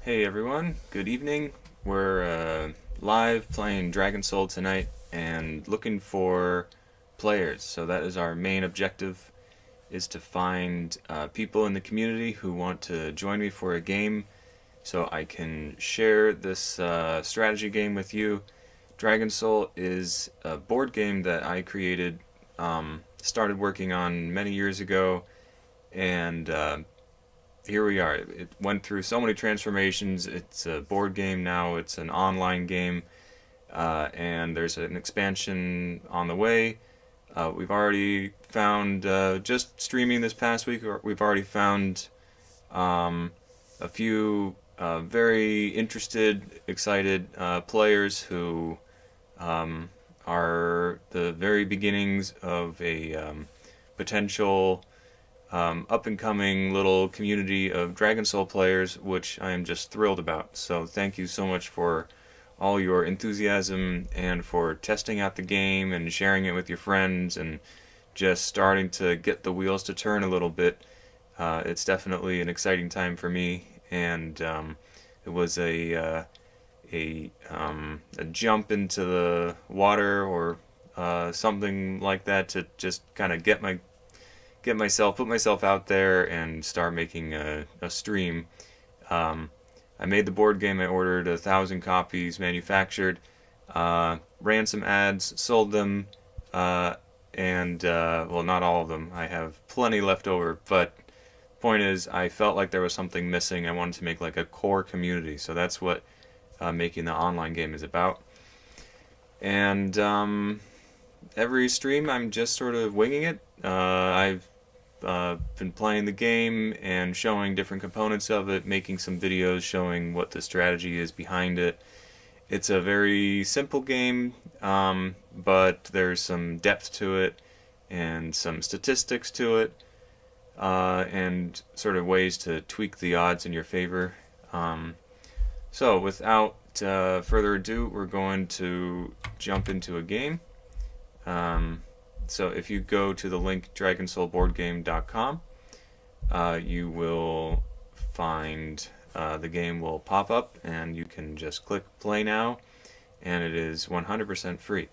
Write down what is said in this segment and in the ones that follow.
Hey everyone, good evening. We're live playing Dragon Soul tonight and looking for players. So that is our main objective, is to find people in the community who want to join me for a game so I can share this strategy game with you. Dragon Soul is a board game that I created, started working on many years ago, and here we are. It went through so many transformations. It's a board game now. It's an online game, and there's an expansion on the way. We've already found, just streaming this past week, we've already found a few very interested, excited players who are the very beginnings of a potential up and coming little community of Dragon Soul players, which I am just thrilled about. So thank you so much for all your enthusiasm and for testing out the game and sharing it with your friends and just starting to get the wheels to turn a little bit. It's definitely an exciting time for me, and it was a jump into the water or something like that to just kind of put myself out there and start making a stream. I made the board game. I ordered 1,000 copies manufactured, ran some ads, sold them, and well, not all of them. I have plenty left over, but point is, I felt like there was something missing. I wanted to make like a core community, so that's what making the online game is about. And every stream, I'm just sort of winging it. I've been playing the game and showing different components of it, making some videos showing what the strategy is behind it. It's a very simple game, but there's some depth to it and some statistics to it, and sort of ways to tweak the odds in your favor. So without further ado, we're going to jump into a game. So if you go to the link dragonsoulboardgame.com, you will find the game will pop up, and you can just click play now, and it is 100% free.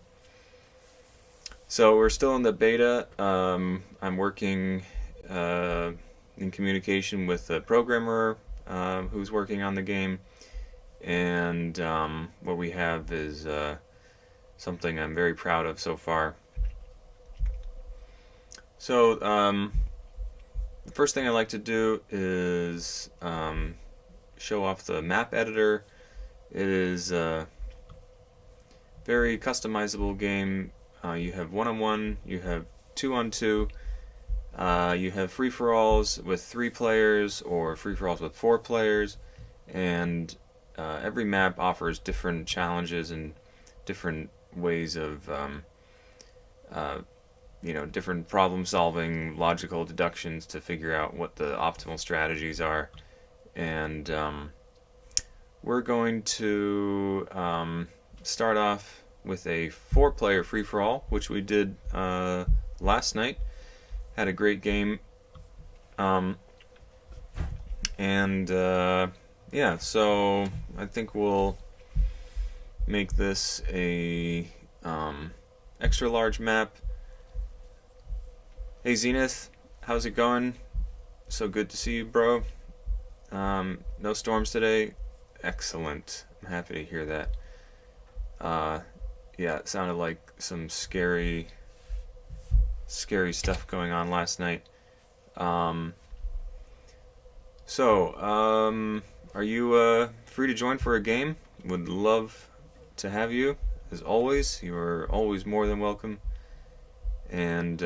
So we're still in the beta. I'm working in communication with a programmer who's working on the game, and what we have is something I'm very proud of so far. So, the first thing I like to do is show off the map editor. It is a very customizable game. You have one-on-one, you have two-on-two, you have free-for-alls with 3 players or free-for-alls with 4 players, and every map offers different challenges and different ways of different problem-solving, logical deductions to figure out what the optimal strategies are. And we're going to start off with a 4-player free-for-all, which we did last night. Had a great game. Yeah, so I think we'll make this a extra large map. Hey Zenith, how's it going? So good to see you, bro. No storms today. Excellent. I'm happy to hear that. Yeah, it sounded like some scary stuff going on last night. Are you free to join for a game? Would love to have you. As always, you are always more than welcome. And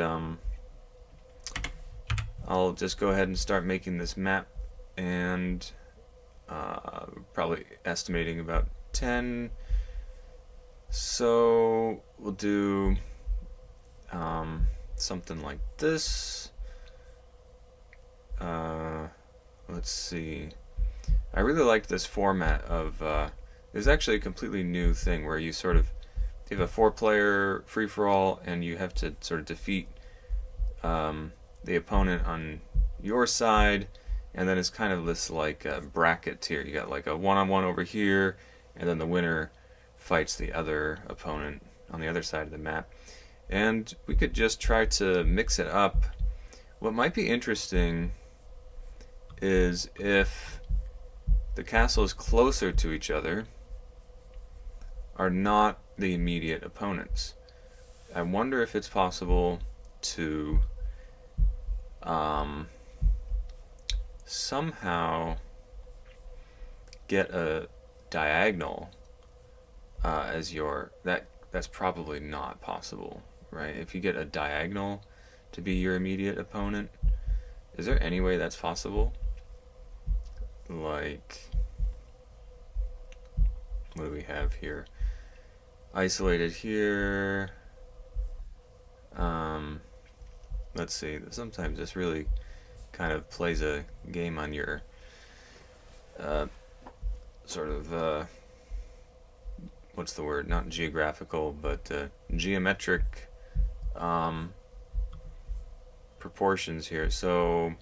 I'll just go ahead and start making this map, and probably estimating about 10. So we'll do something like this. Let's see. I really liked this format of there's actually a completely new thing where you sort of you have a 4-player free-for-all, and you have to sort of defeat the opponent on your side, and then it's kind of this like bracket tier. You got like a one-on-one over here, and then the winner fights the other opponent on the other side of the map. And we could just try to mix it up. What might be interesting is if the castles closer to each other are not the immediate opponents. I wonder if it's possible to somehow get a diagonal as your that's probably not possible, right? If you get a diagonal to be your immediate opponent, is there any way that's possible? Like, what do we have here? Isolated here. Let's see. Sometimes this really kind of plays a game on your sort of what's the word? Not geographical, but geometric proportions here. So,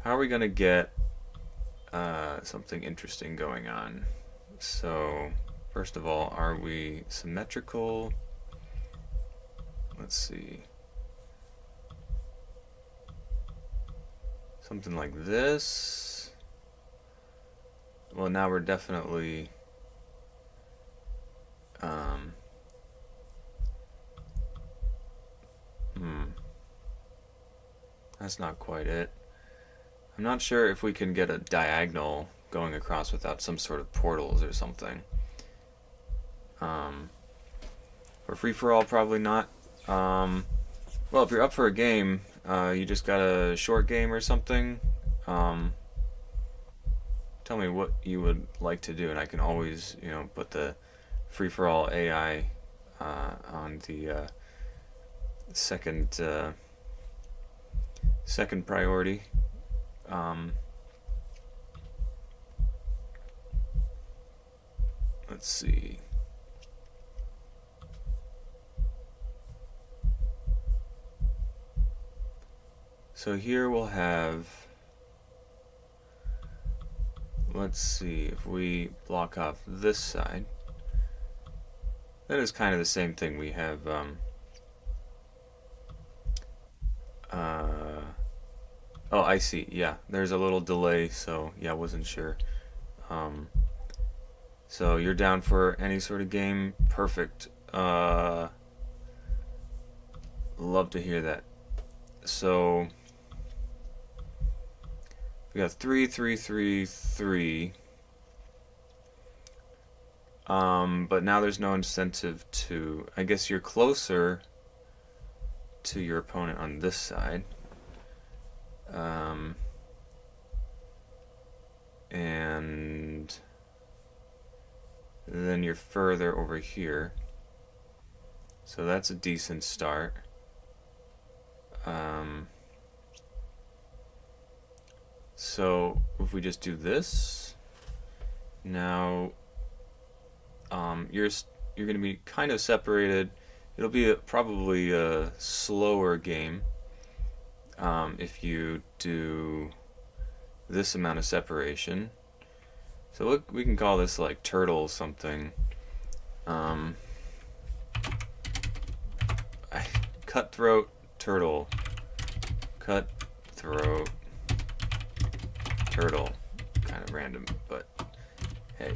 how are we going to get something interesting going on? So, first of all, are we symmetrical? Let's see. Something like this. Well, now we're definitely that's not quite it. I'm not sure if we can get a diagonal going across without some sort of portals or something. For free-for-all, probably not. Well, if you're up for a game, you just got a short game or something, tell me what you would like to do, and I can always, put the free-for-all AI on the second priority. Let's see. So here we'll have, let's see, if we block off this side, that is kind of the same thing. We have oh, I see. Yeah, there's a little delay, so yeah, I wasn't sure. So you're down for any sort of game? Perfect. Love to hear that. So we got 3, 3, 3, 3. But now there's no incentive to. I guess you're closer to your opponent on this side. And then you're further over here. So that's a decent start. So if we just do this, now you're going to be kind of separated. It'll be probably a slower game if you do this amount of separation. So look, we can call this like turtle something. Cutthroat turtle. Cutthroat turtle. Kind of random, but hey.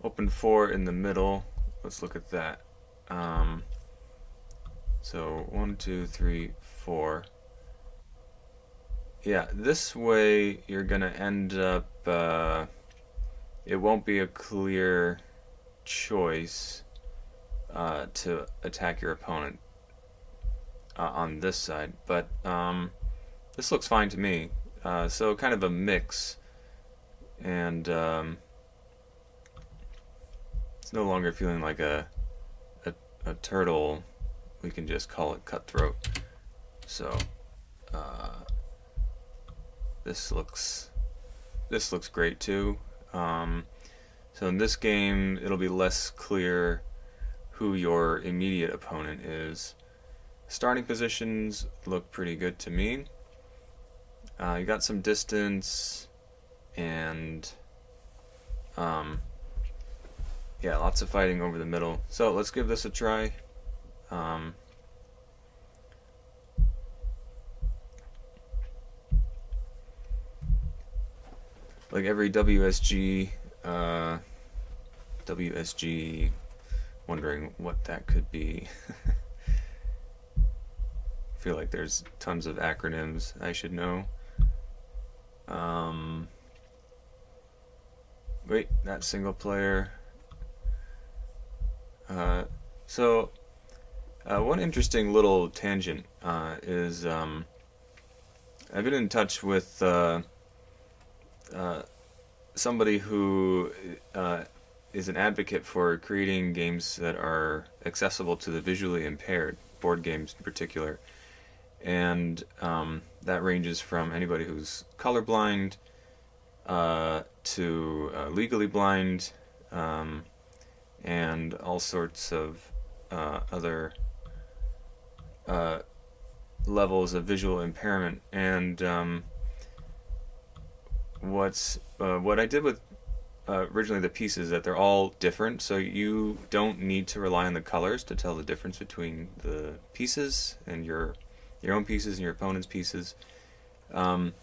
Open 4 in the middle. Let's look at that. So 1, 2, 3, 4. Yeah, this way you're gonna end up. It won't be a clear choice to attack your opponent on this side, but this looks fine to me. So kind of a mix, and it's no longer feeling like a turtle. We can just call it cutthroat. So this looks great too. So in this game, it'll be less clear who your immediate opponent is. Starting positions look pretty good to me. You got some distance and yeah, lots of fighting over the middle. So let's give this a try. Like every WSG, wondering what that could be. I feel like there's tons of acronyms I should know. Wait, that's single player. So one interesting little tangent is I've been in touch with somebody who is an advocate for creating games that are accessible to the visually impaired, board games in particular. And that ranges from anybody who's colorblind to legally blind, and all sorts of other levels of visual impairment. And what I did with originally the pieces, that they're all different, so you don't need to rely on the colors to tell the difference between the pieces and your own pieces and your opponent's pieces. And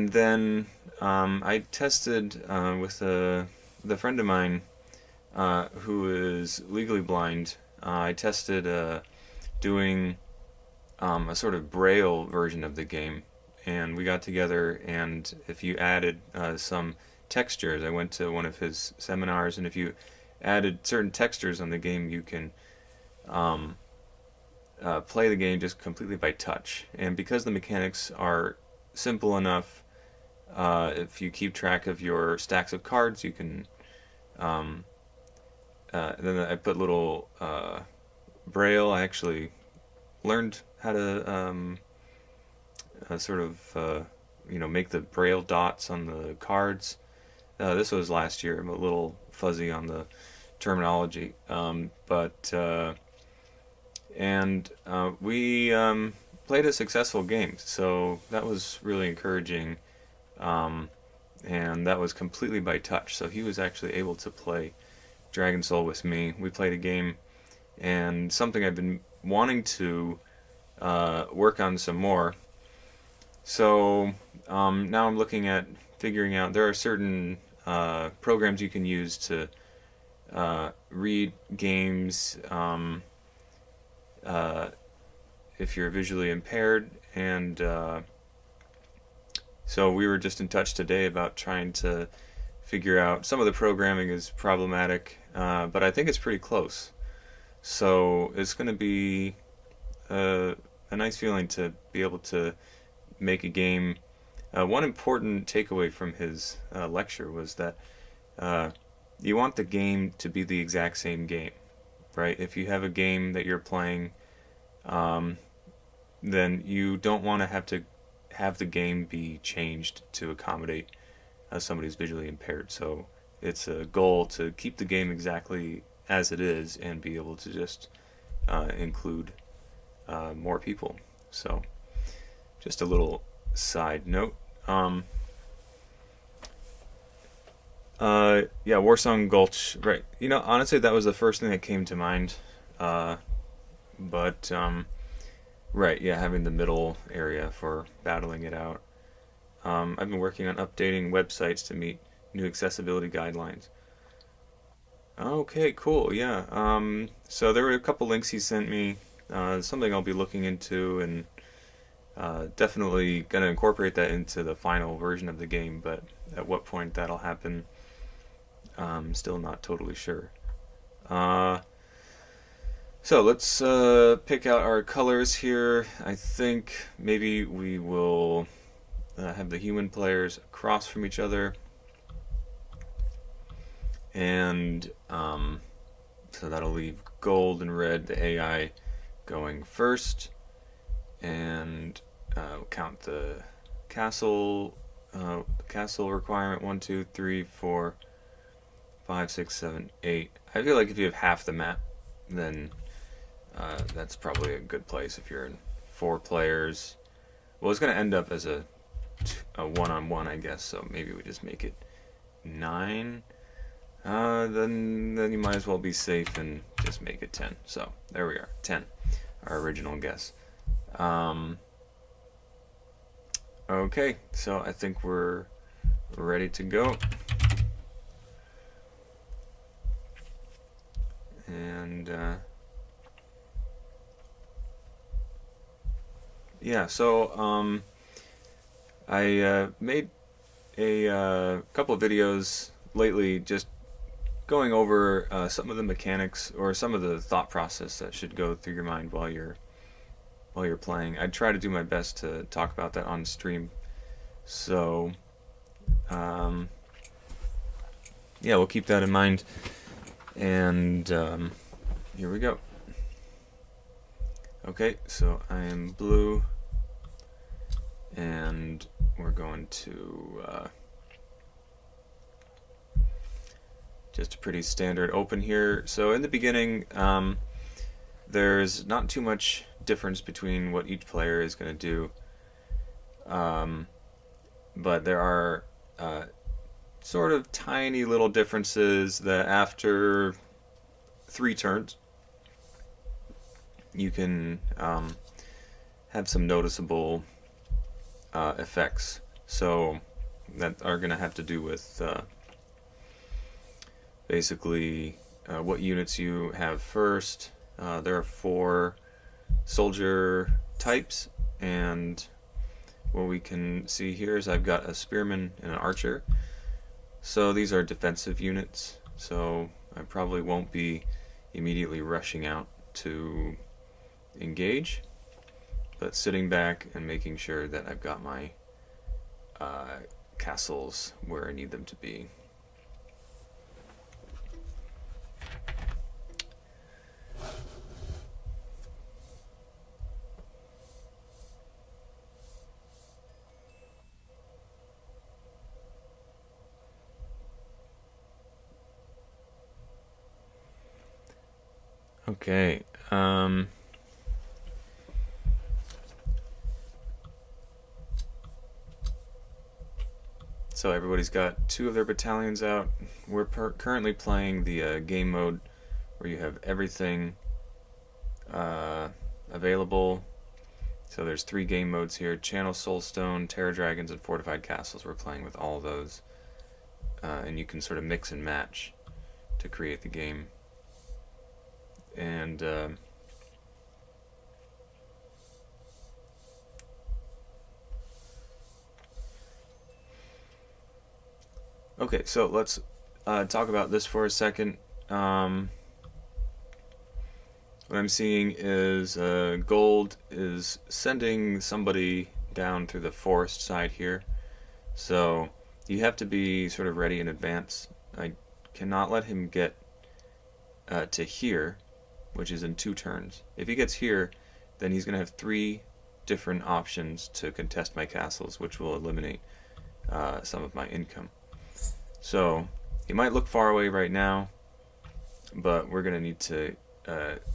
then I tested with the friend of mine who is legally blind. I tested doing a sort of braille version of the game, and we got together, and if you added some textures, I went to one of his seminars, and if you added certain textures on the game, you can play the game just completely by touch. And because the mechanics are simple enough, if you keep track of your stacks of cards, you can then I put little braille. I actually learned how to sort of make the braille dots on the cards. This was last year. I'm a little fuzzy on the terminology, and we played a successful game, so that was really encouraging, and that was completely by touch, so he was actually able to play Dragon Soul with me. We played a game, and something I've been wanting to work on some more, so now I'm looking at figuring out, there are certain programs you can use to read games if you're visually impaired, and so we were just in touch today about trying to figure out, some of the programming is problematic, but I think it's pretty close. So it's going to be a nice feeling to be able to make a game. One important takeaway from his lecture was that you want the game to be the exact same game, right? If you have a game that you're playing, then you don't want to have the game be changed to accommodate somebody who's visually impaired. So it's a goal to keep the game exactly as it is and be able to just include more people. So just a little side note. Yeah, Warsong Gulch, right. Honestly, that was the first thing that came to mind. But right, yeah, having the middle area for battling it out. I've been working on updating websites to meet new accessibility guidelines. Okay, cool, yeah. So there were a couple links he sent me, something I'll be looking into, and definitely going to incorporate that into the final version of the game, but at what point that'll happen, I'm still not totally sure. So let's pick out our colors here. I think maybe we will have the human players across from each other, and so that'll leave gold and red, the AI, going first, and we'll count the castle requirement: 1, 2, 3, 4, 5, 6, 7, 8. I feel like if you have half the map, then That's probably a good place if you're in 4 players. Well, it's going to end up as a one-on-one, I guess. So maybe we just make it 9. Then you might as well be safe and just make it 10. So there we are, 10, our original guess. Okay, so I think we're ready to go. And yeah, so I made a couple of videos lately just going over some of the mechanics or some of the thought process that should go through your mind while you're playing. I try to do my best to talk about that on stream. So yeah, we'll keep that in mind. And here we go. Okay, so I am blue, and we're going to just a pretty standard open here. So in the beginning, there's not too much difference between what each player is going to do, but there are sort of tiny little differences that after 3 turns you can have some noticeable effects. So that are going to have to do with basically what units you have first. There are 4 soldier types, and what we can see here is I've got a spearman and an archer. So these are defensive units, so I probably won't be immediately rushing out to engage, but sitting back and making sure that I've got my castles where I need them to be. Okay, so everybody's got 2 of their battalions out. We're currently playing the game mode where you have everything available. So there's 3 game modes here: Channel Soulstone, Terror Dragons, and Fortified Castles. We're playing with all of those, and you can sort of mix and match to create the game. And okay, so let's talk about this for a second. What I'm seeing is gold is sending somebody down through the forest side here, so you have to be sort of ready in advance. I cannot let him get to here, which is in 2 turns. If he gets here, then he's going to have 3 different options to contest my castles, which will eliminate some of my income. So he might look far away right now, but we're going to need to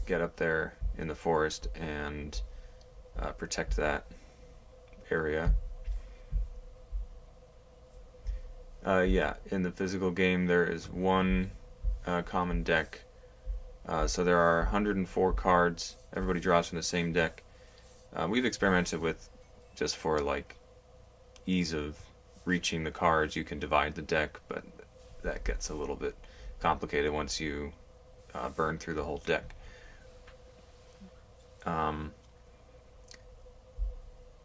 get up there in the forest and protect that area. Yeah, in the physical game there is 1 common deck. So there are 104 cards. Everybody draws from the same deck. We've experimented with, just for like ease of reaching the cards, you can divide the deck, but that gets a little bit complicated once you burn through the whole deck. And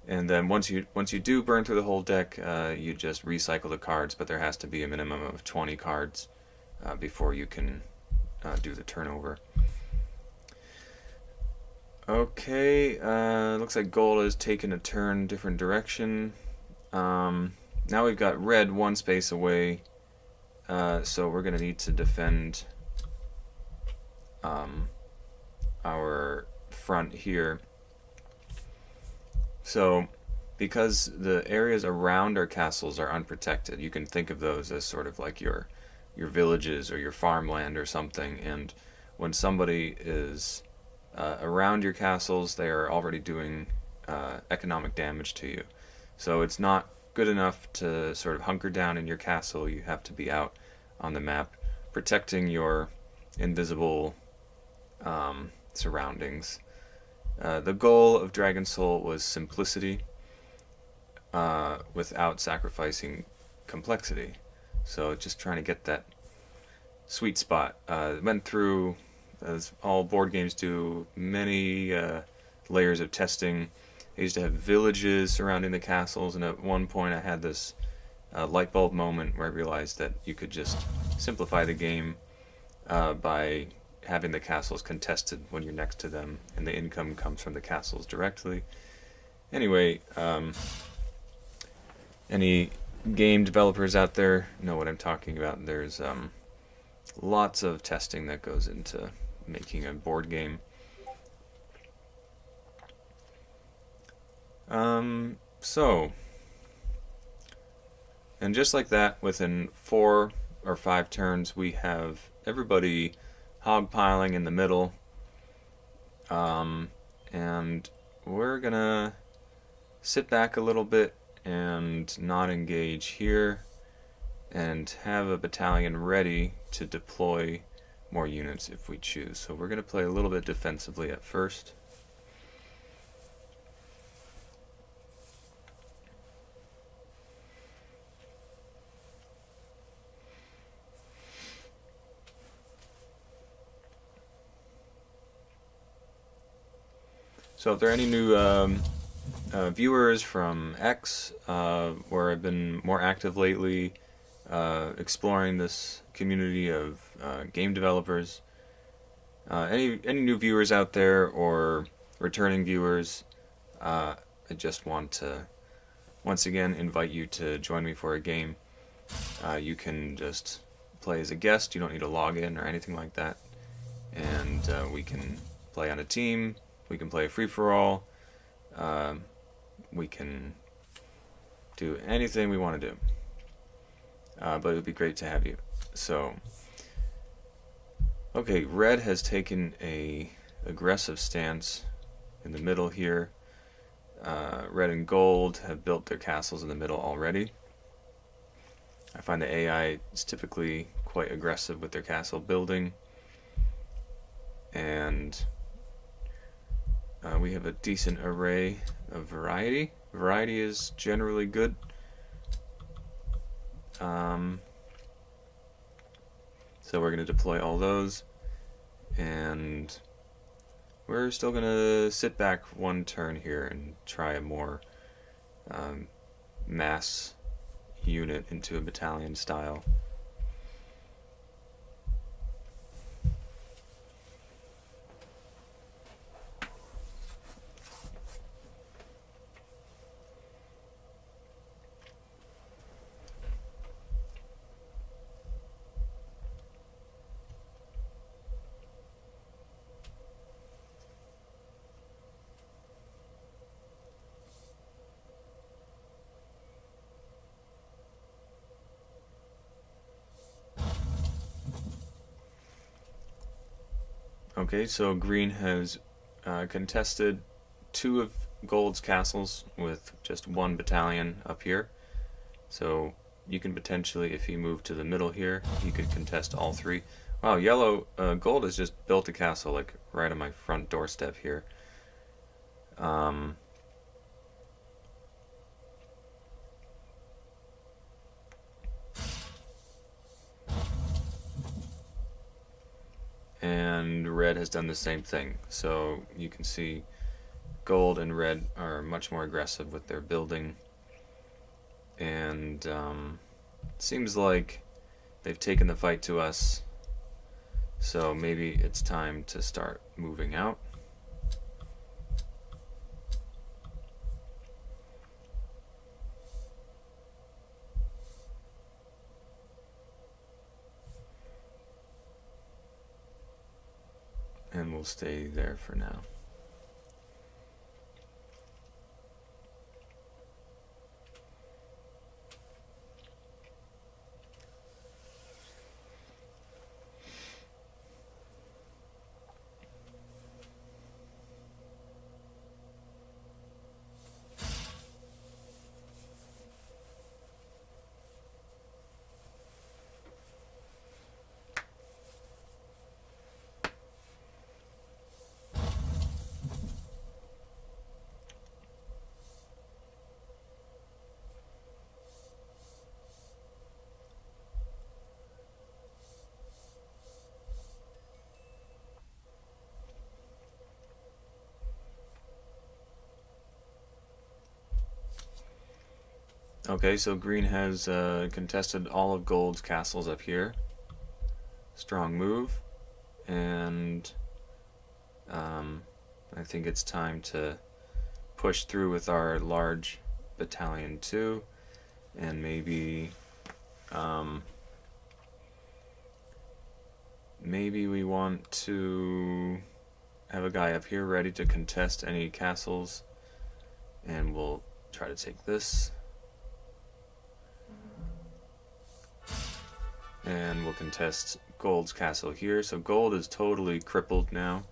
then once you do burn through the whole deck, you just recycle the cards, but there has to be a minimum of 20 cards before you can do the turnover. Okay, looks like gold has taken a turn different direction. Now we've got red 1 space away, so we're going to need to defend our front here. So because the areas around our castles are unprotected, you can think of those as sort of like your villages or your farmland or something, and when somebody is around your castles, they are already doing economic damage to you. So it's not good enough to sort of hunker down in your castle. You have to be out on the map protecting your invisible surroundings. The goal of Dragon Soul was simplicity without sacrificing complexity. So just trying to get that sweet spot. Went through, as all board games do, many layers of testing. I used to have villages surrounding the castles, and at one point I had this light bulb moment where I realized that you could just simplify the game by having the castles contested when you're next to them, and the income comes from the castles directly. Anyway, any game developers out there know what I'm talking about. There's lots of testing that goes into making a board game. So, and just like that, within 4 or 5 turns, we have everybody hogpiling in the middle, and we're gonna sit back a little bit and not engage here, and have a battalion ready to deploy more units if we choose. So we're gonna play a little bit defensively at first. So if there are any new viewers from X, where I've been more active lately, exploring this community of game developers, any new viewers out there or returning viewers, I just want to once again invite you to join me for a game. You can just play as a guest. You don't need to log in or anything like that, and we can play on a team. We can play a free-for-all. We can do anything we want to do. But it would be great to have you. So, okay, red has taken a aggressive stance in the middle here. Red and gold have built their castles in the middle already. I find the AI is typically quite aggressive with their castle building. And we have a decent array of variety. Variety is generally good. So we're going to deploy all those, and we're still going to sit back one turn here and try a more mass unit into a battalion style. Okay, so green has contested 2 of gold's castles with just 1 battalion up here. So you can potentially, if you move to the middle here, you could contest all 3. Wow, yellow, gold has just built a castle like right on my front doorstep here. And red has done the same thing. So you can see gold and red are much more aggressive with their building, and seems like they've taken the fight to us, so maybe it's time to start moving out. And we'll stay there for now. Okay, so green has contested all of gold's castles up here. Strong move, and I think it's time to push through with our large battalion too, and maybe maybe we want to have a guy up here ready to contest any castles, and we'll try to take this. And we'll contest gold's castle here. So gold is totally crippled now.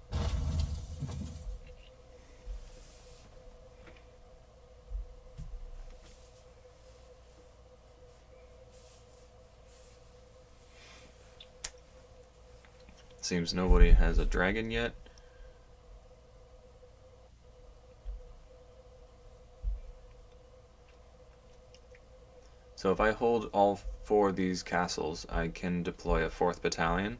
Seems nobody has a dragon yet. So if I hold all four of these castles, I can deploy a 4th battalion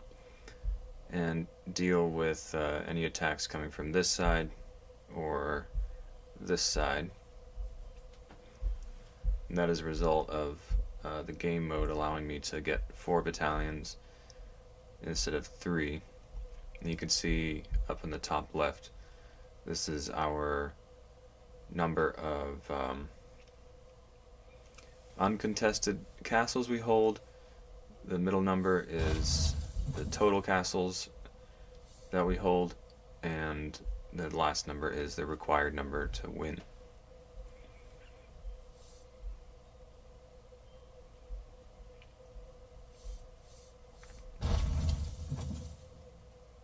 and deal with any attacks coming from this side or this side. And that is a result of the game mode allowing me to get 4 battalions instead of 3. And you can see up in the top left, this is our number of uncontested castles we hold. The middle number is the total castles that we hold, and the last number is the required number to win.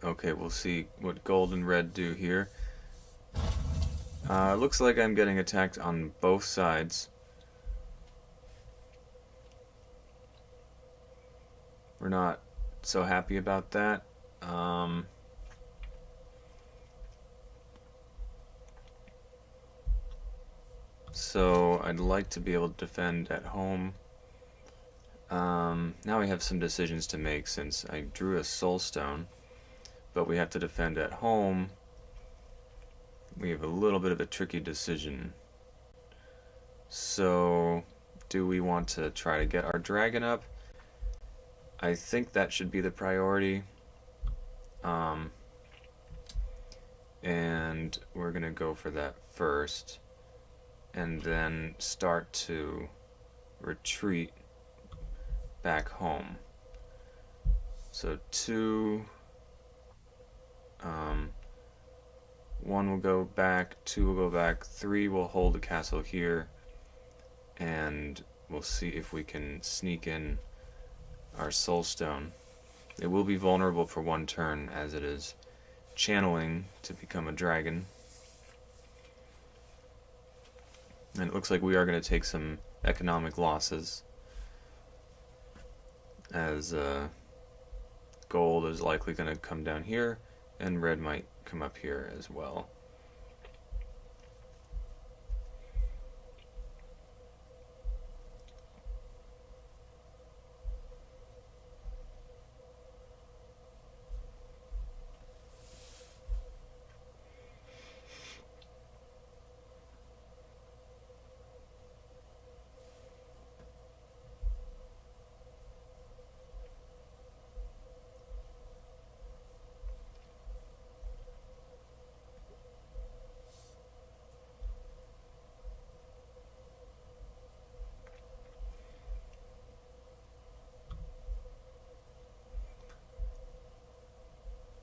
Okay, we'll see what gold and red do here. Looks like I'm getting attacked on both sides. We're not so happy about that. So I'd like to be able to defend at home. Now we have some decisions to make since I drew a soul stone, but we have to defend at home. We have a little bit of a tricky decision. So do we want to try to get our dragon up? I think that should be the priority. And we're going to go for that first, and then start to retreat back home. So 2, 1 will go back, 2 will go back, 3 will hold the castle here, and we'll see if we can sneak in our soul stone. It will be vulnerable for 1 turn as it is channeling to become a dragon. And it looks like we are going to take some economic losses, as gold is likely going to come down here and red might come up here as well.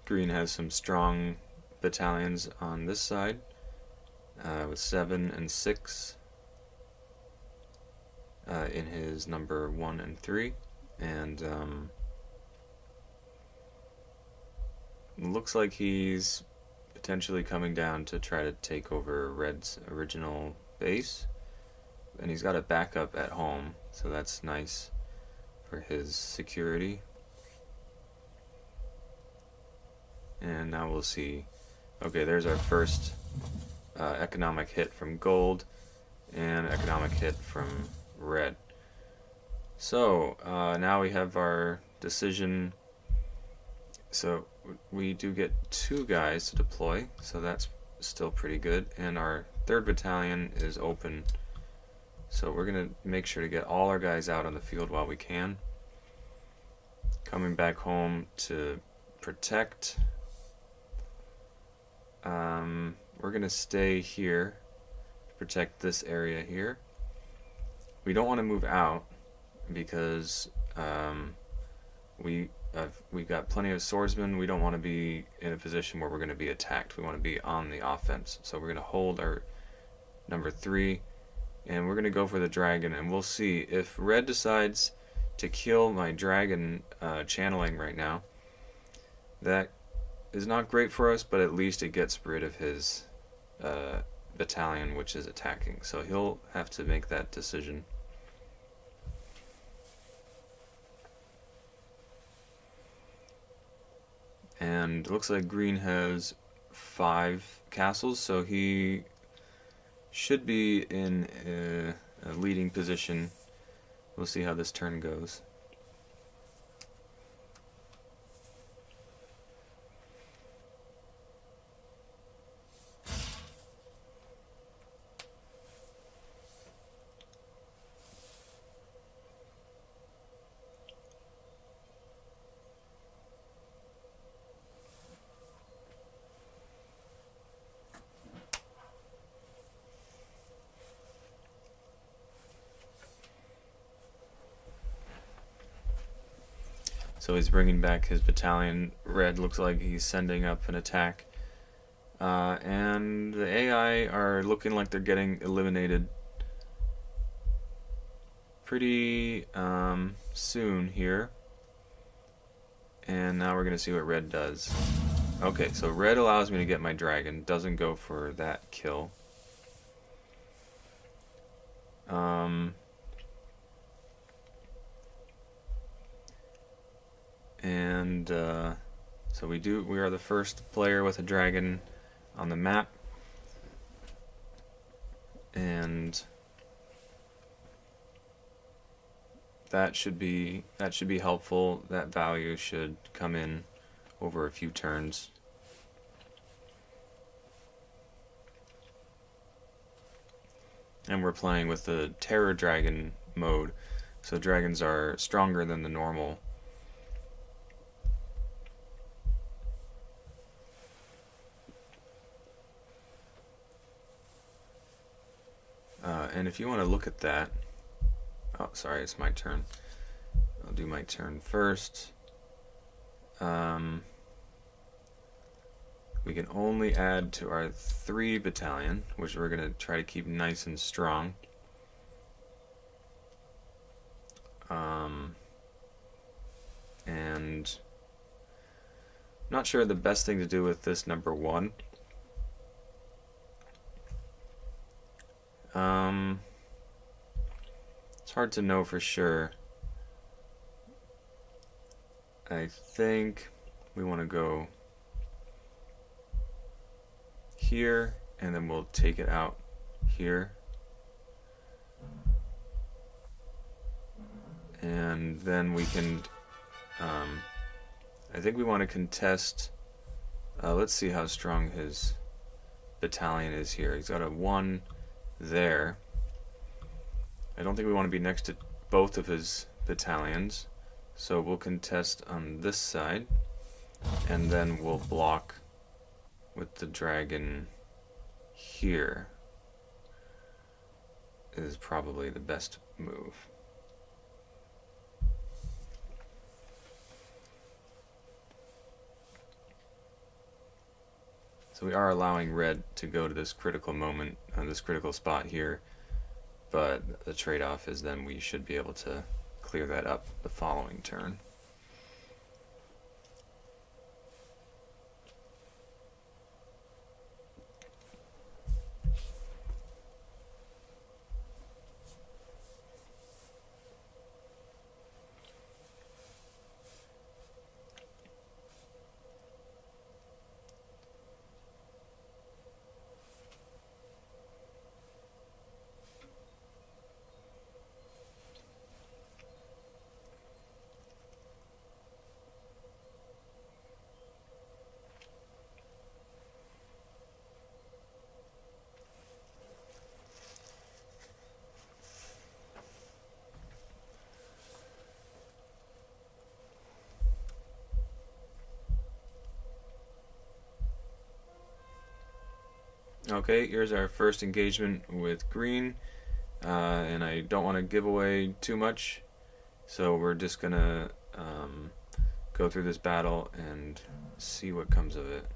Green has some strong battalions on this side, with 7 and 6 in his number 1 and 3, and looks like he's potentially coming down to try to take over Red's original base, and he's got a backup at home, so that's nice for his security. And now we'll see. Okay, there's our first economic hit from gold and economic hit from red. So now we have our decision. So we do get 2 guys to deploy, so that's still pretty good. And our 3rd battalion is open, So we're going to make sure to get all our guys out on the field while we can. Coming back home to protect. We're going to stay here to protect this area here. We don't want to move out because we've got plenty of swordsmen. We don't want to be in a position where we're going to be attacked. We want to be on the offense. So we're going to hold our number 3, and we're going to go for the dragon, and we'll see if red decides to kill my dragon channeling right now. That is not great for us, but at least it gets rid of his battalion which is attacking. So he'll have to make that decision. And it looks like green has 5 castles, so he should be in a leading position. We'll see how this turn goes. So he's bringing back his battalion. Red looks like he's sending up an attack. And the AI are looking like they're getting eliminated pretty soon here. And now we're going to see what red does. Okay, so red allows me to get my dragon. Doesn't go for that kill. So we are the first player with a dragon on the map, and that should be helpful. That value should come in over a few turns. And we're playing with the Terror Dragon mode, so dragons are stronger than the normal. And if you want to look at that, oh, sorry, it's my turn. I'll do my turn first. We can only add to our 3 battalion, which we're going to try to keep nice and strong. And not sure the best thing to do with this number 1. It's hard to know for sure. I think we want to go here, and then we'll take it out here. And then we can, I think we want to contest, let's see how strong his battalion is here. He's got a 1 there. I don't think we want to be next to both of his battalions, so we'll contest on this side, and then we'll block with the dragon here. Is probably the best move. So we are allowing red to go to this critical moment, this critical spot here, but the trade-off is then we should be able to clear that up the following turn. Okay, here's our first engagement with green, and I don't want to give away too much, so we're just gonna go through this battle and see what comes of it.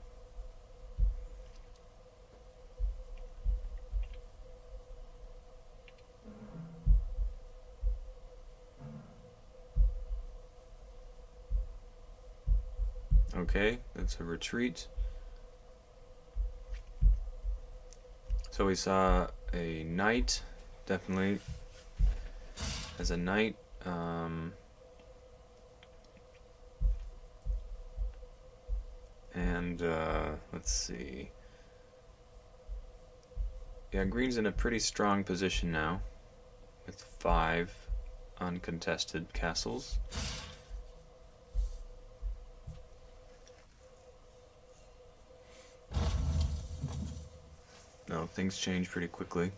Okay, that's a retreat. So we saw a knight, definitely as a knight. And let's see. Yeah, green's in a pretty strong position now with 5 uncontested castles. No, things change pretty quickly.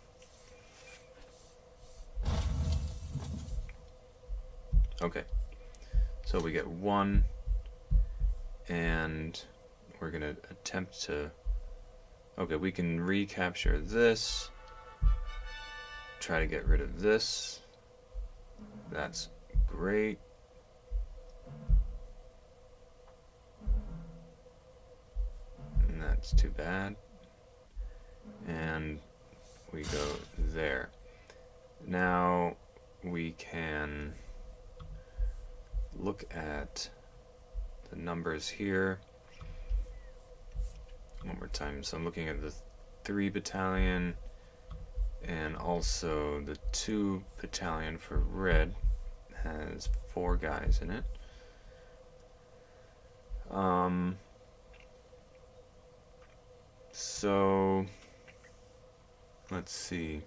Okay, so we get 1, and we're gonna attempt to... Okay, we can recapture this, try to get rid of this. That's great. And that's too bad. And we go there. Now we can look at the numbers here one more time. So I'm looking at the 3 battalion and also the 2 battalion for red has 4 guys in it. So let's see.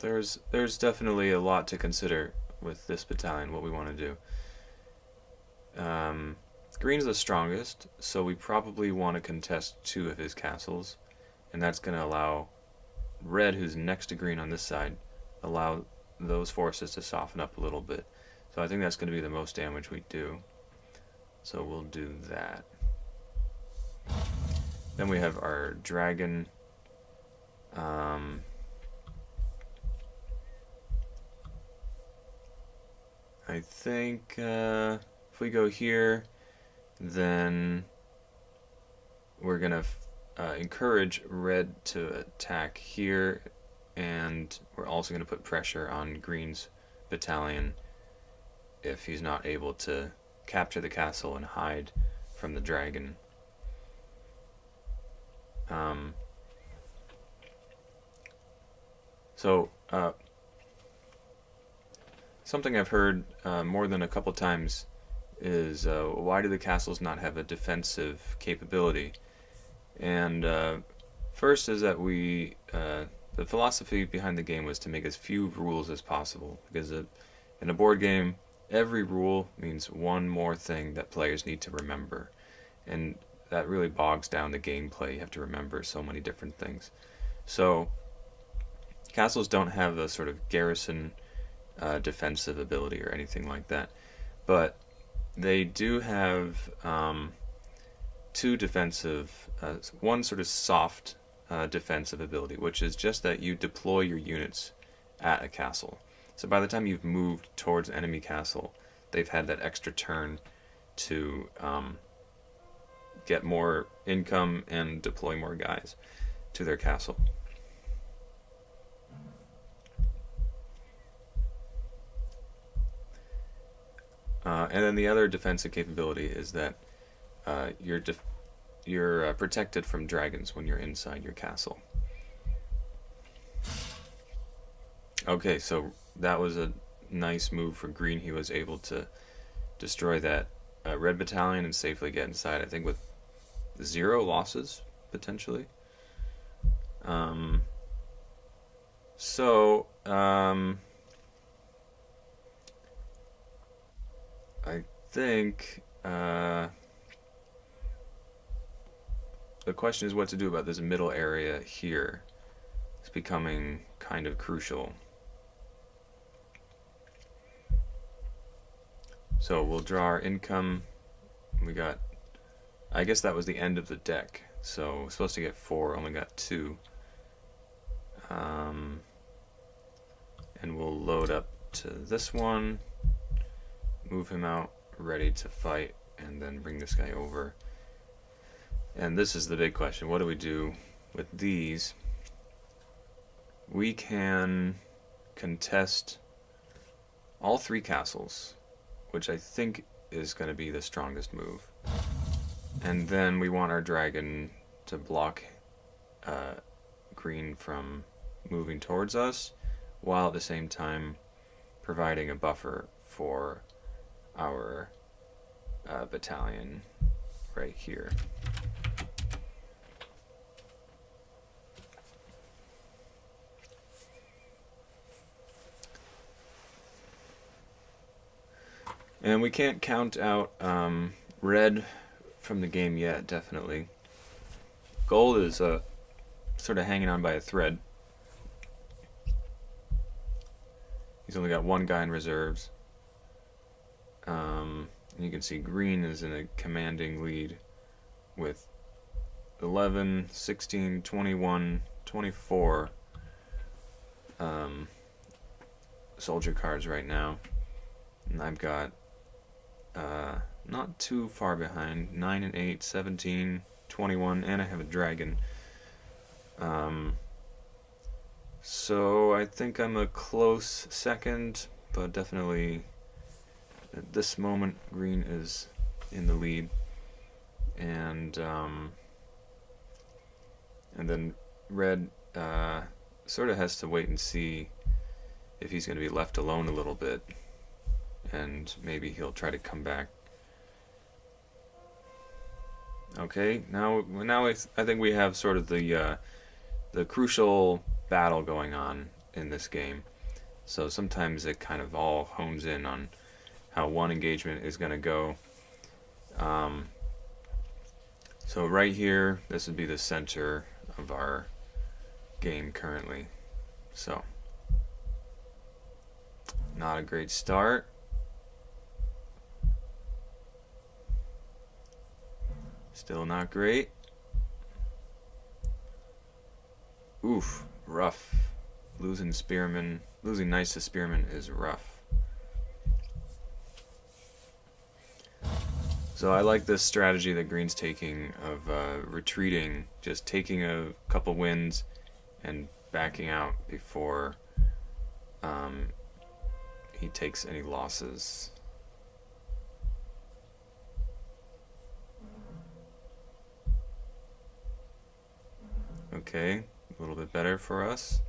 There's definitely a lot to consider with this battalion, what we want to do. Green's the strongest, so we probably want to contest 2 of his castles, and that's going to allow red, who's next to green on this side, allow those forces to soften up a little bit. So I think that's going to be the most damage we do. So we'll do that. Then we have our dragon. I think if we go here, then we're going to encourage red to attack here, and we're also going to put pressure on green's battalion if he's not able to capture the castle and hide from the dragon. Something I've heard more than a couple times is why do the castles not have a defensive capability? And first is that the philosophy behind the game was to make as few rules as possible, because in a board game, every rule means one more thing that players need to remember, and that really bogs down the gameplay. You have to remember so many different things. So castles don't have a sort of garrison defensive ability or anything like that, but they do have 2 defensive, one sort of soft defensive ability, which is just that you deploy your units at a castle. So by the time you've moved towards enemy castle, they've had that extra turn to get more income and deploy more guys to their castle. And then the other defensive capability is that you're protected from dragons when you're inside your castle. Okay, so that was a nice move for green. He was able to destroy that red battalion and safely get inside, I think with 0 losses, potentially. I think the question is what to do about this middle area here. It's becoming kind of crucial. So we'll draw our income. We got, I guess that was the end of the deck. So we're supposed to get 4, only got 2. And we'll load up to this one, move him out, ready to fight, and then bring this guy over. And this is the big question. What do we do with these? We can contest all 3 castles, which I think is going to be the strongest move. And then we want our dragon to block green from moving towards us, while at the same time providing a buffer for our battalion right here. And we can't count out red from the game yet, definitely. Gold is sort of hanging on by a thread. He's only got 1 guy in reserves. And you can see green is in a commanding lead with 11, 16, 21, 24 soldier cards right now. And I've got not too far behind, 9 and 8, 17, 21, and I have a dragon. So I think I'm a close second, but definitely at this moment green is in the lead. And then red sort of has to wait and see if he's going to be left alone a little bit, and maybe he'll try to come back. Okay, now I think we have sort of the crucial battle going on in this game. So sometimes it kind of all hones in on how one engagement is going to go. So right here, this would be the center of our game currently. So not a great start. Still not great. Oof, rough. Losing knights to spearmen is rough. So I like this strategy that green's taking of retreating, just taking a couple wins and backing out before he takes any losses. Okay, a little bit better for us.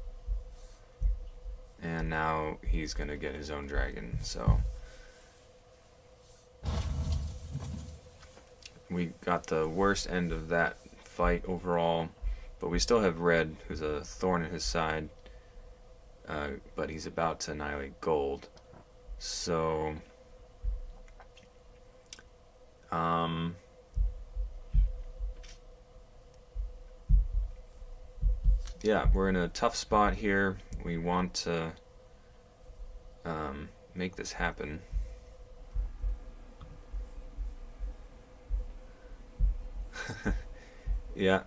And now he's gonna get his own dragon, so we got the worst end of that fight overall, but we still have red, who's a thorn in his side, but he's about to annihilate gold. So yeah, we're in a tough spot here. We want to make this happen. Yeah,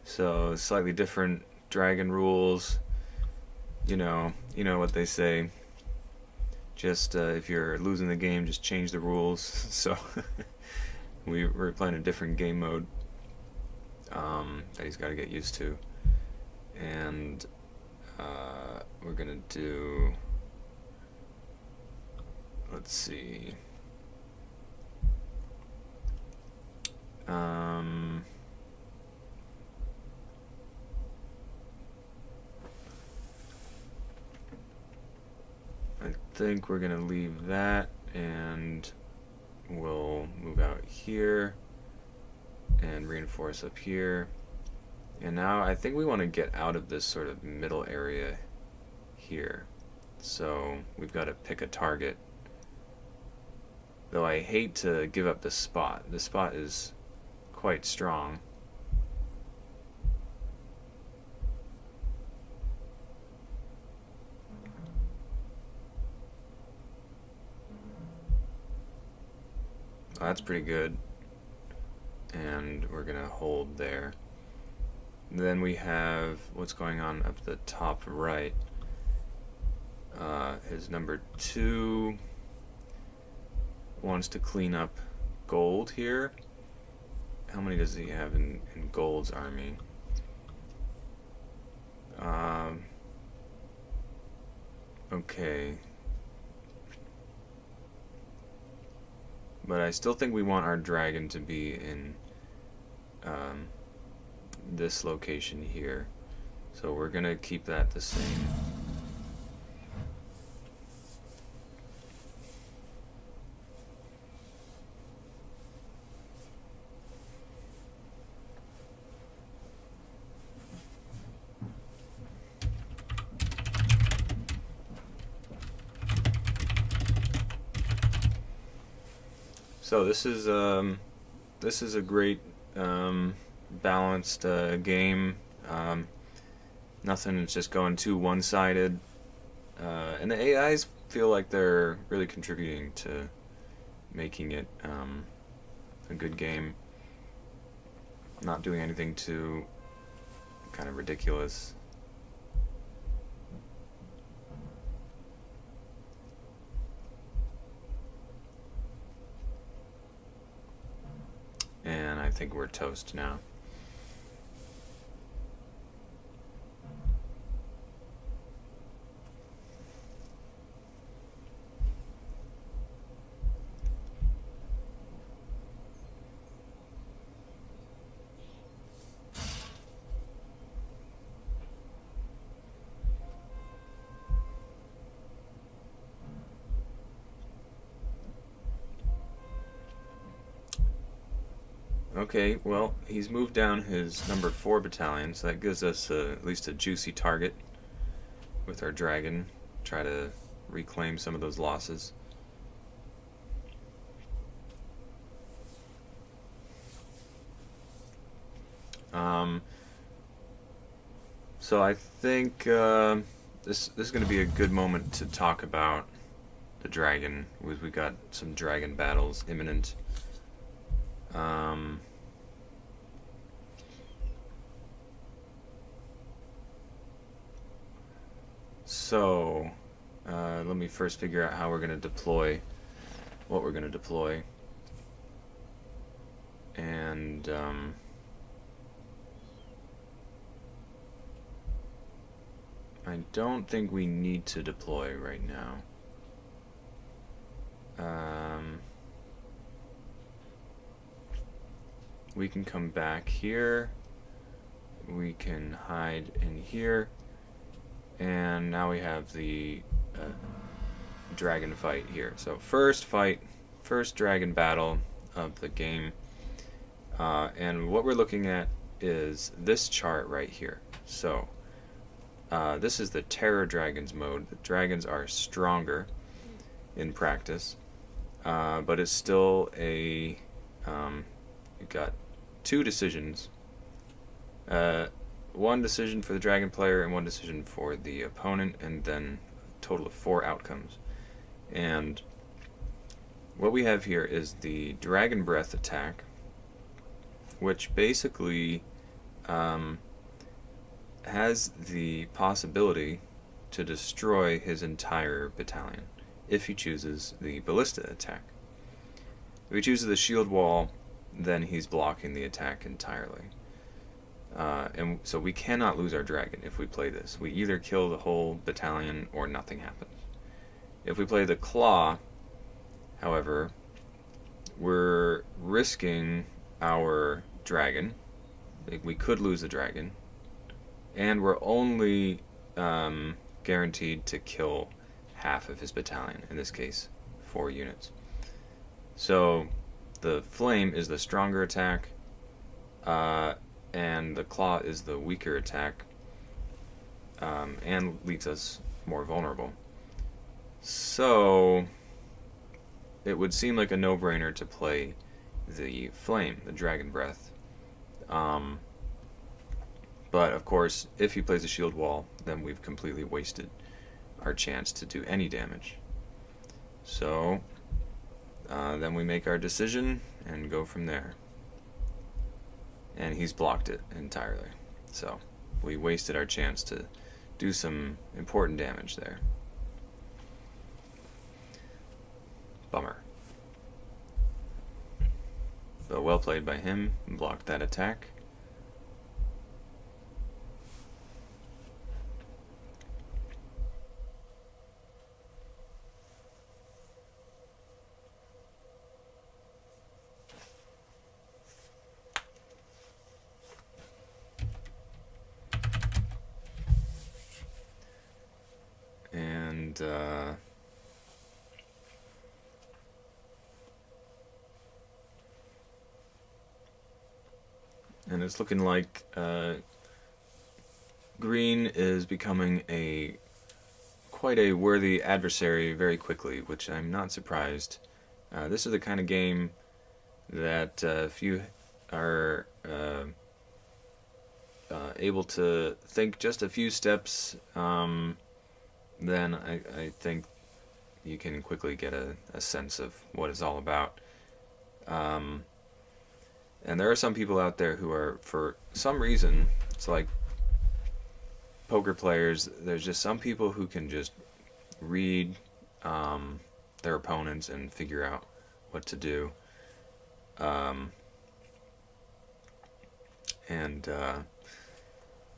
so slightly different dragon rules. You know what they say. Just if you're losing the game, just change the rules. So we're playing a different game mode that he's got to get used to, and we're gonna do. Let's see. I think we're gonna leave that, and we'll move out here and reinforce up here. And now I think we want to get out of this sort of middle area here. So we've got to pick a target. Though I hate to give up this spot. This spot is quite strong. That's pretty good. And we're going to hold there. Then we have what's going on up the top right. His number 2 wants to clean up gold here. How many does he have in gold's army? Okay. But I still think we want our dragon to be in this location here. So we're going to keep that the same. So this is a great balanced game. Nothing is just going too one-sided, and the AIs feel like they're really contributing to making it a good game. Not doing anything too kind of ridiculous. And I think we're toast now. Okay, well, he's moved down his number 4 battalion, so that gives us at least a juicy target with our dragon. Try to reclaim some of those losses. So I think this is going to be a good moment to talk about the dragon. We got some dragon battles imminent. So, let me first figure out how we're going to deploy, what we're going to deploy. And, I don't think we need to deploy right now. We can come back here. We can hide in here. And now we have the dragon fight here. So first dragon battle of the game. And what we're looking at is this chart right here. So this is the Terror Dragons mode. The dragons are stronger in practice, but it's still a you've got 2 decisions. One decision for the dragon player and 1 decision for the opponent, and then a total of 4 outcomes. And what we have here is the Dragon Breath attack, which basically has the possibility to destroy his entire battalion if he chooses the Ballista attack. If he chooses the shield wall, then he's blocking the attack entirely. And so we cannot lose our dragon if we play this. We either kill the whole battalion or nothing happens. If we play the claw, however, we're risking our dragon. We could lose the dragon. And we're only guaranteed to kill half of his battalion, in this case 4 units. So the flame is the stronger attack, and the claw is the weaker attack, and leaves us more vulnerable. So it would seem like a no-brainer to play the flame, the dragon breath. But of course, if he plays a shield wall, then we've completely wasted our chance to do any damage. So Then we make our decision and go from there. And he's blocked it entirely. So we wasted our chance to do some important damage there. Bummer. But well played by him. Blocked that attack. And it's looking like green is becoming quite a worthy adversary very quickly, which I'm not surprised. This is the kind of game that if you are able to think just a few steps, then I think you can quickly get a sense of what it's all about. And there are some people out there who are, for some reason, it's like poker players, there's just some people who can just read their opponents and figure out what to do. Yeah,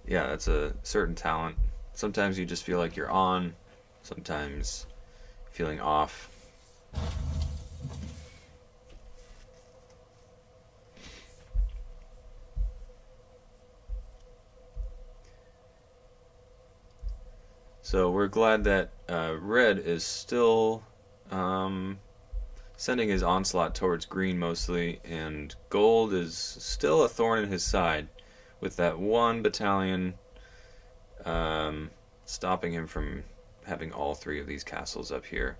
that's a certain talent. Sometimes you just feel like you're on, sometimes feeling off. So we're glad that red is still sending his onslaught towards green mostly, and gold is still a thorn in his side with that one battalion stopping him from having all three of these castles up here,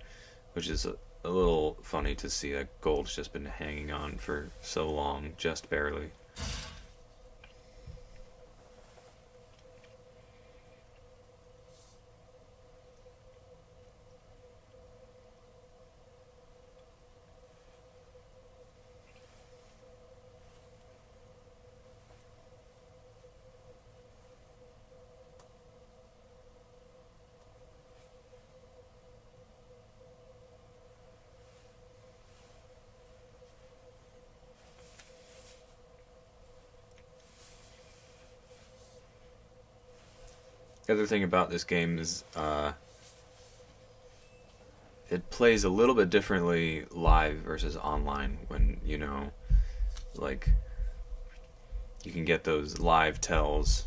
which is a little funny to see that gold's just been hanging on for so long, just barely. The other thing about this game is it plays a little bit differently live versus online when, like, you can get those live tells.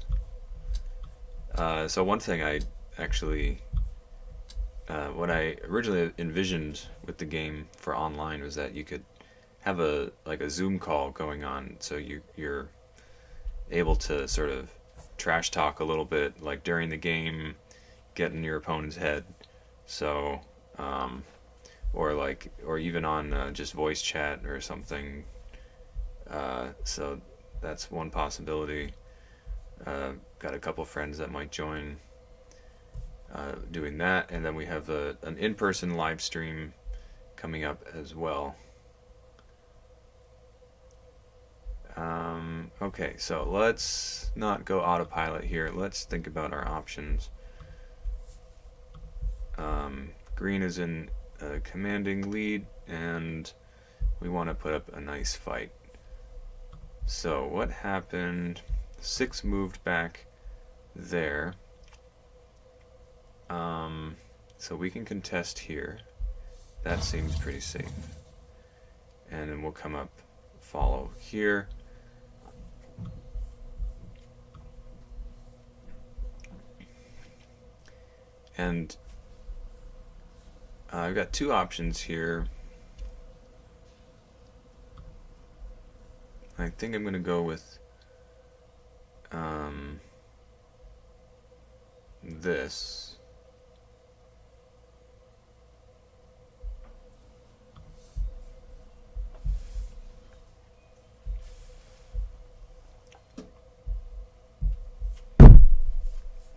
So one thing I actually, what I originally envisioned with the game for online was that you could have a Zoom call going on, so you're able to sort of trash talk a little bit, like during the game, get in your opponent's head. So, or even on just voice chat or something. So that's one possibility. Got a couple friends that might join doing that, and then we have an in-person live stream coming up as well. Okay, so let's not go autopilot here. Let's think about our options. Green is in a commanding lead, and we want to put up a nice fight. So what happened? 6 moved back there. So we can contest here. That seems pretty safe. And then we'll come up, follow here. And I've got 2 options here. I think I'm going to go with this.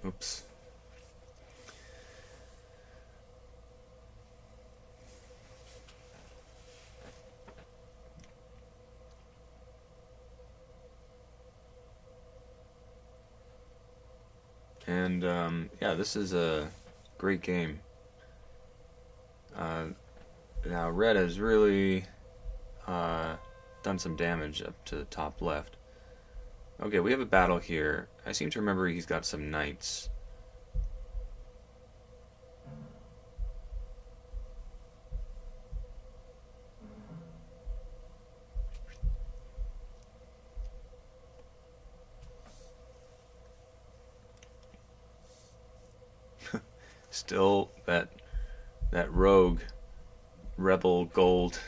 Oops. And yeah, this is a great game. Uh, Now red has really done some damage up to the top left. Okay, we have a battle here. I seem to remember he's got some knights. Still that rogue rebel gold.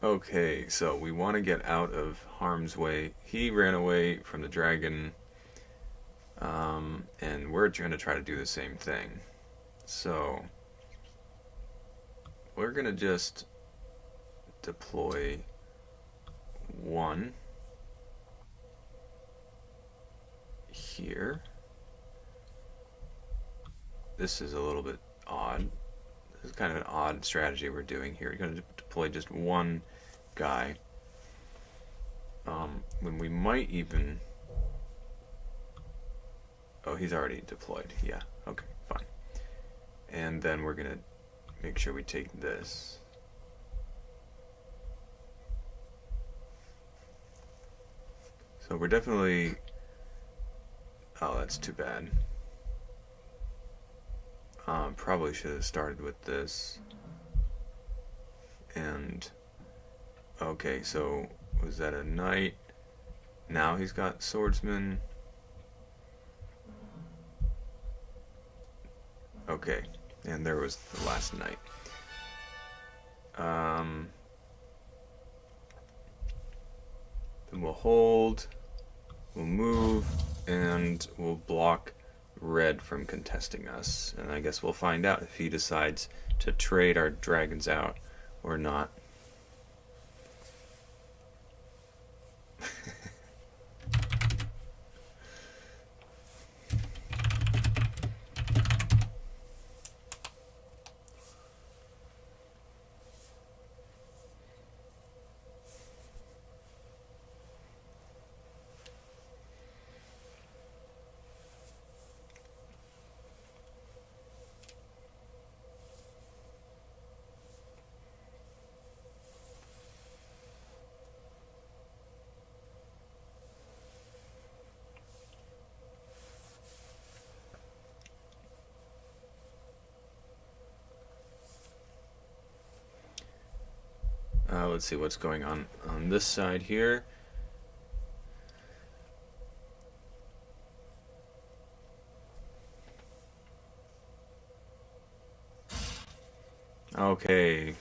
Okay, so we want to get out of harm's way. He ran away from the dragon, and we're going to try to do the same thing. So we're going to just deploy one here. This is a little bit odd. This is kind of an odd strategy we're doing here. We're going to deploy just one guy. When we might even... Oh, he's already deployed. Yeah, okay, fine. And then we're going to make sure we take this. So we're definitely... Oh, that's too bad. Probably should have started with this. And... Okay, so was that a knight? Now he's got swordsman. Okay, and there was the last knight. Then we'll hold, we'll move, and we'll block red from contesting us. And I guess we'll find out if he decides to trade our dragons out or not. Let's see what's going on this side here. Okay.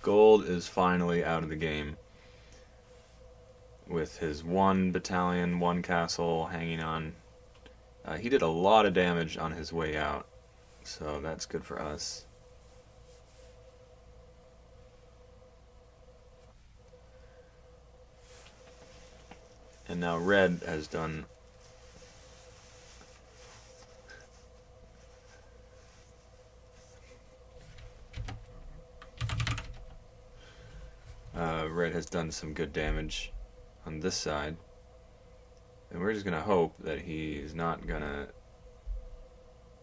Gold is finally out of the game with his one battalion, one castle hanging on. He did a lot of damage on his way out, so that's good for us. And now red has done red has done some good damage on this side, and we're just gonna hope that he's not gonna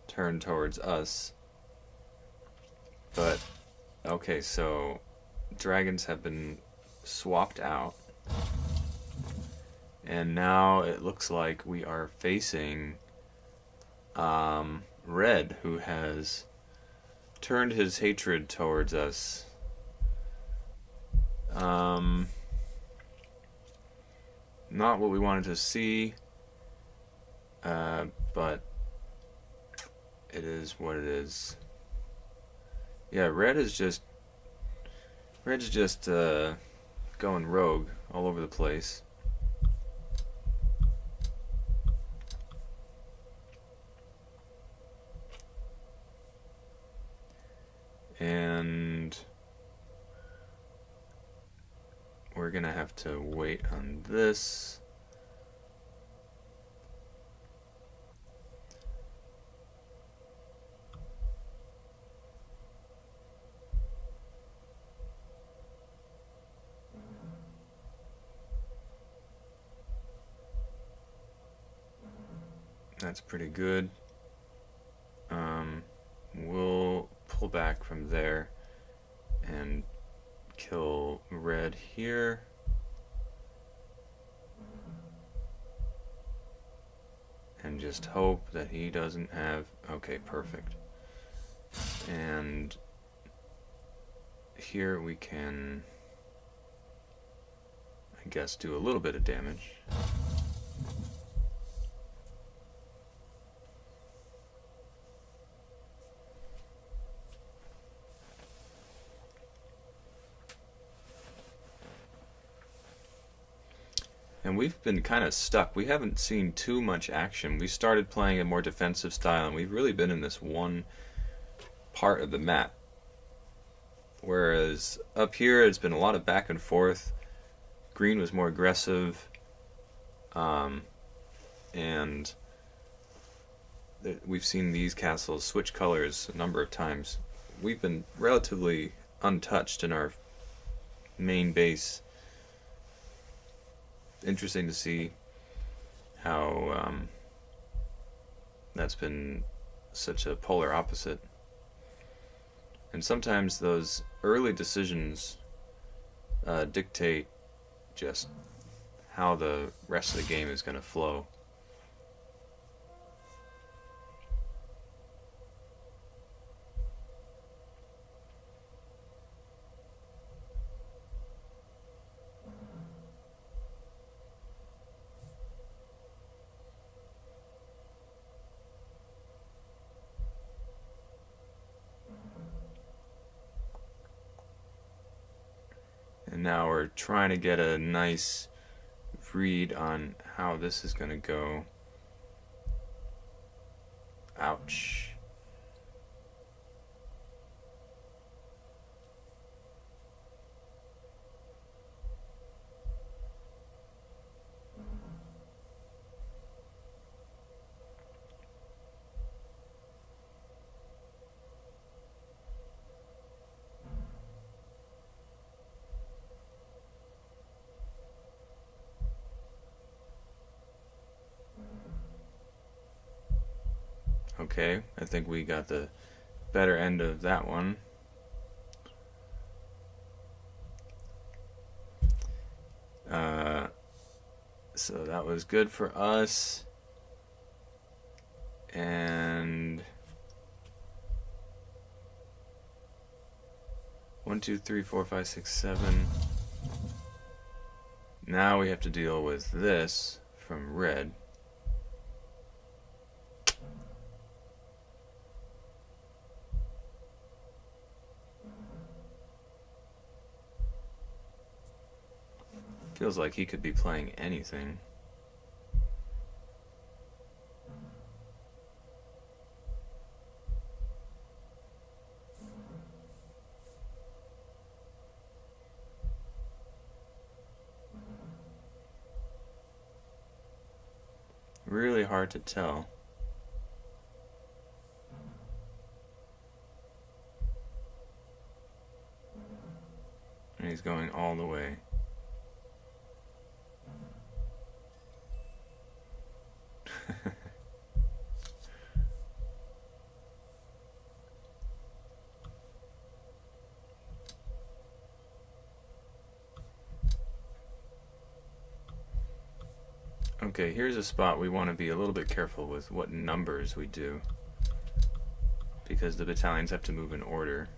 turn towards us. But okay, so dragons have been swapped out, and now it looks like we are facing red, who has turned his hatred towards us. Not what we wanted to see, but it is what it is. Yeah, red's just going rogue all over the place. And we're gonna have to wait on this. That's pretty good. We'll pull back from there and kill red here. And just hope that he doesn't have... Okay, perfect. And here we can, I guess, do a little bit of damage. And we've been kind of stuck. We haven't seen too much action. We started playing a more defensive style, and we've really been in this one part of the map. Whereas up here, it's been a lot of back and forth. Green was more aggressive, and we've seen these castles switch colors a number of times. We've been relatively untouched in our main base. Interesting to see how that's been such a polar opposite. And sometimes those early decisions dictate just how the rest of the game is going to flow. And now we're trying to get a nice read on how this is going to go. Ouch. Okay, I think we got the better end of that one. So that was good for us. And 1, 2, 3, 4, 5, 6, 7. Now we have to deal with this from red. Feels like he could be playing anything. Really hard to tell. And he's going all the way. Okay, here's a spot we want to be a little bit careful with what numbers we do, because the battalions have to move in order.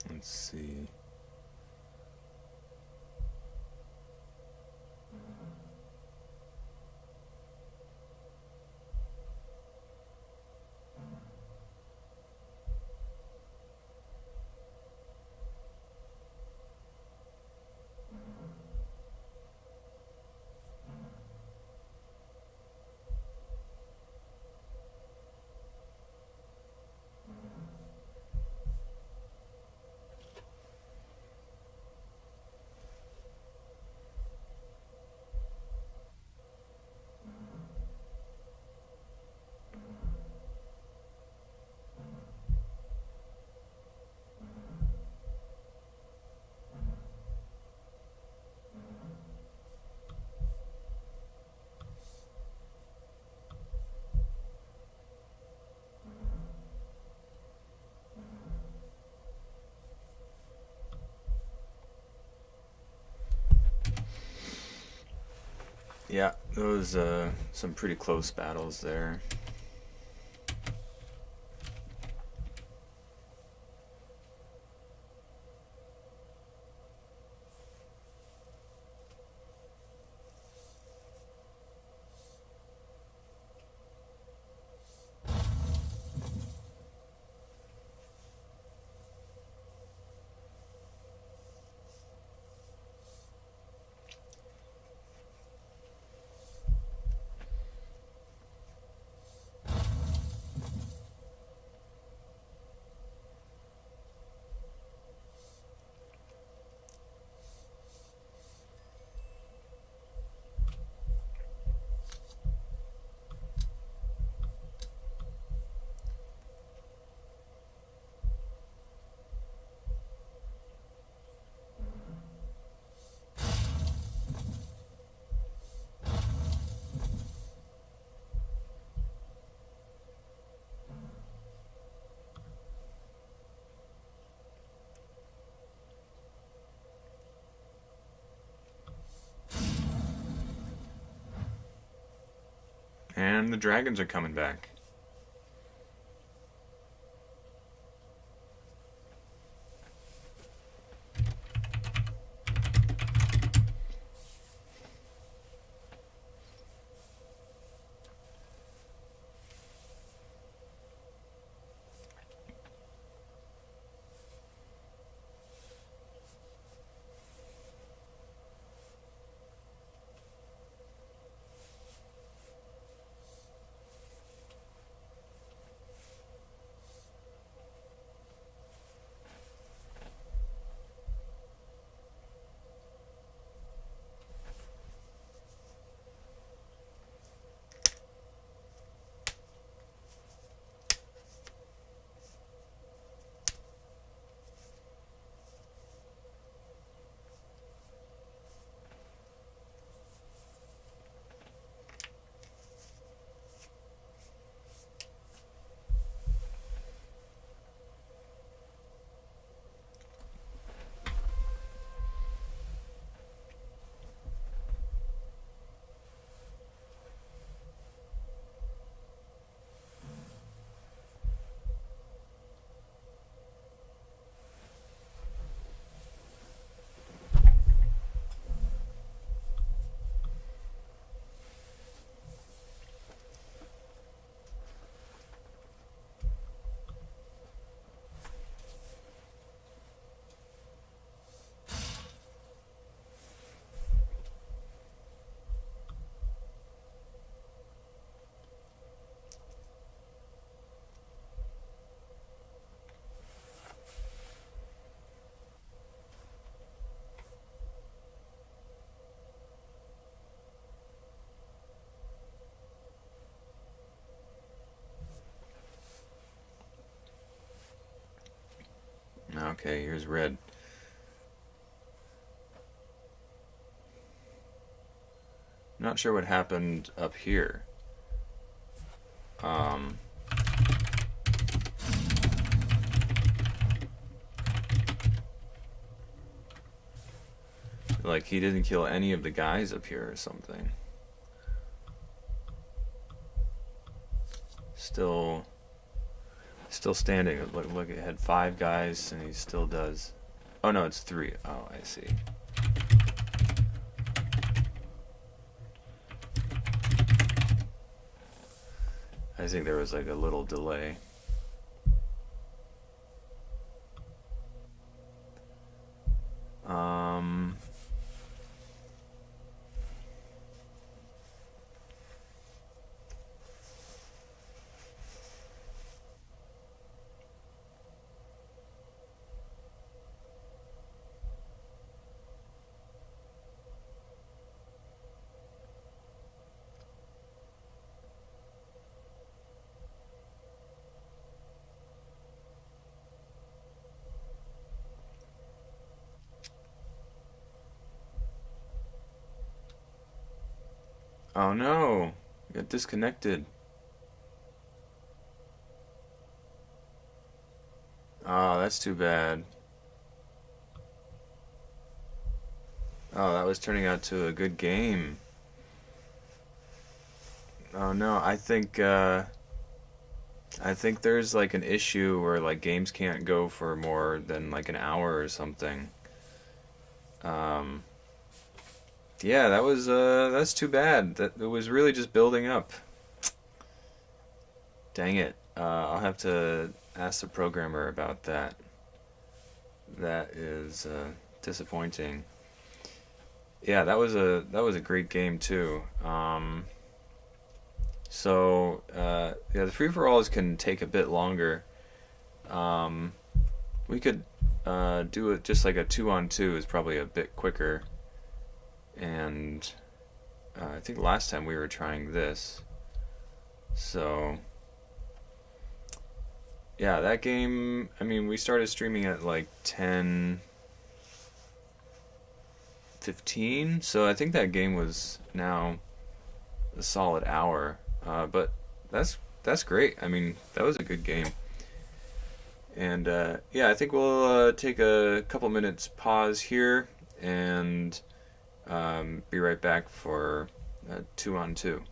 Let's see. Yeah, those some pretty close battles there. And the dragons are coming back. Okay, here's red. Not sure what happened up here. Um, like he didn't kill any of the guys up here or something. Still, still standing. Look, it had 5 guys, and he still does. Oh no, it's 3. Oh, I see. I think there was like a little delay. Um, oh no, you got disconnected. Oh, that's too bad. Oh, that was turning out to a good game. Oh no, I think there's like an issue where like games can't go for more than like an hour or something. Um, yeah, that's too bad. That it was really just building up. Dang it. I'll have to ask the programmer about that. That is disappointing. Yeah, that was a great game too. Yeah, the free for alls can take a bit longer. Um, we could do it just like a 2-on-2 is probably a bit quicker. And I think last time we were trying this. So yeah, that game. I mean, we started streaming at like 10:15, so I think that game was now a solid hour. But that's great. I mean, that was a good game. And yeah, I think we'll take a couple minutes pause here and be right back for 2-on-2.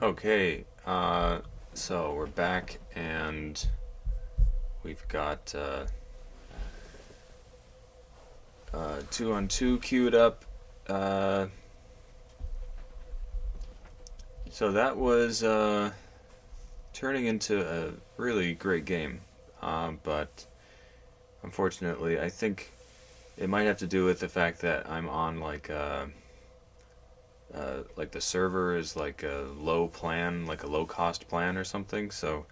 Okay, so we're back and we've got 2-on-2 queued up. Uh, so that was turning into a really great game, but unfortunately, I think it might have to do with the fact that I'm on like the server is like a low plan, like a low cost plan or something. So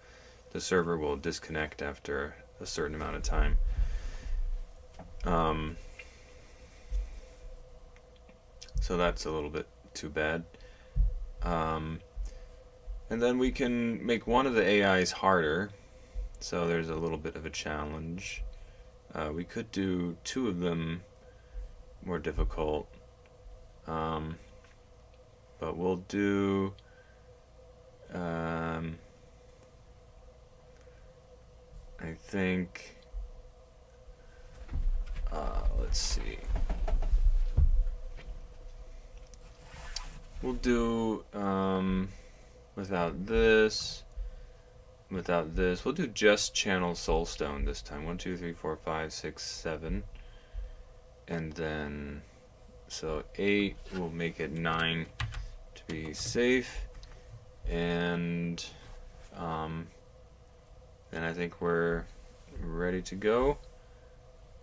the server will disconnect after a certain amount of time. Um, so that's a little bit too bad. Um, And then we can make one of the AIs harder, so there's a little bit of a challenge. We could do two of them more difficult, but we'll do I think let's see, we'll do without this, we'll do just channel soulstone this time. 1 2 3 4 5 6 7, and then so 8, we'll make it 9 to be safe, and then I think we're ready to go.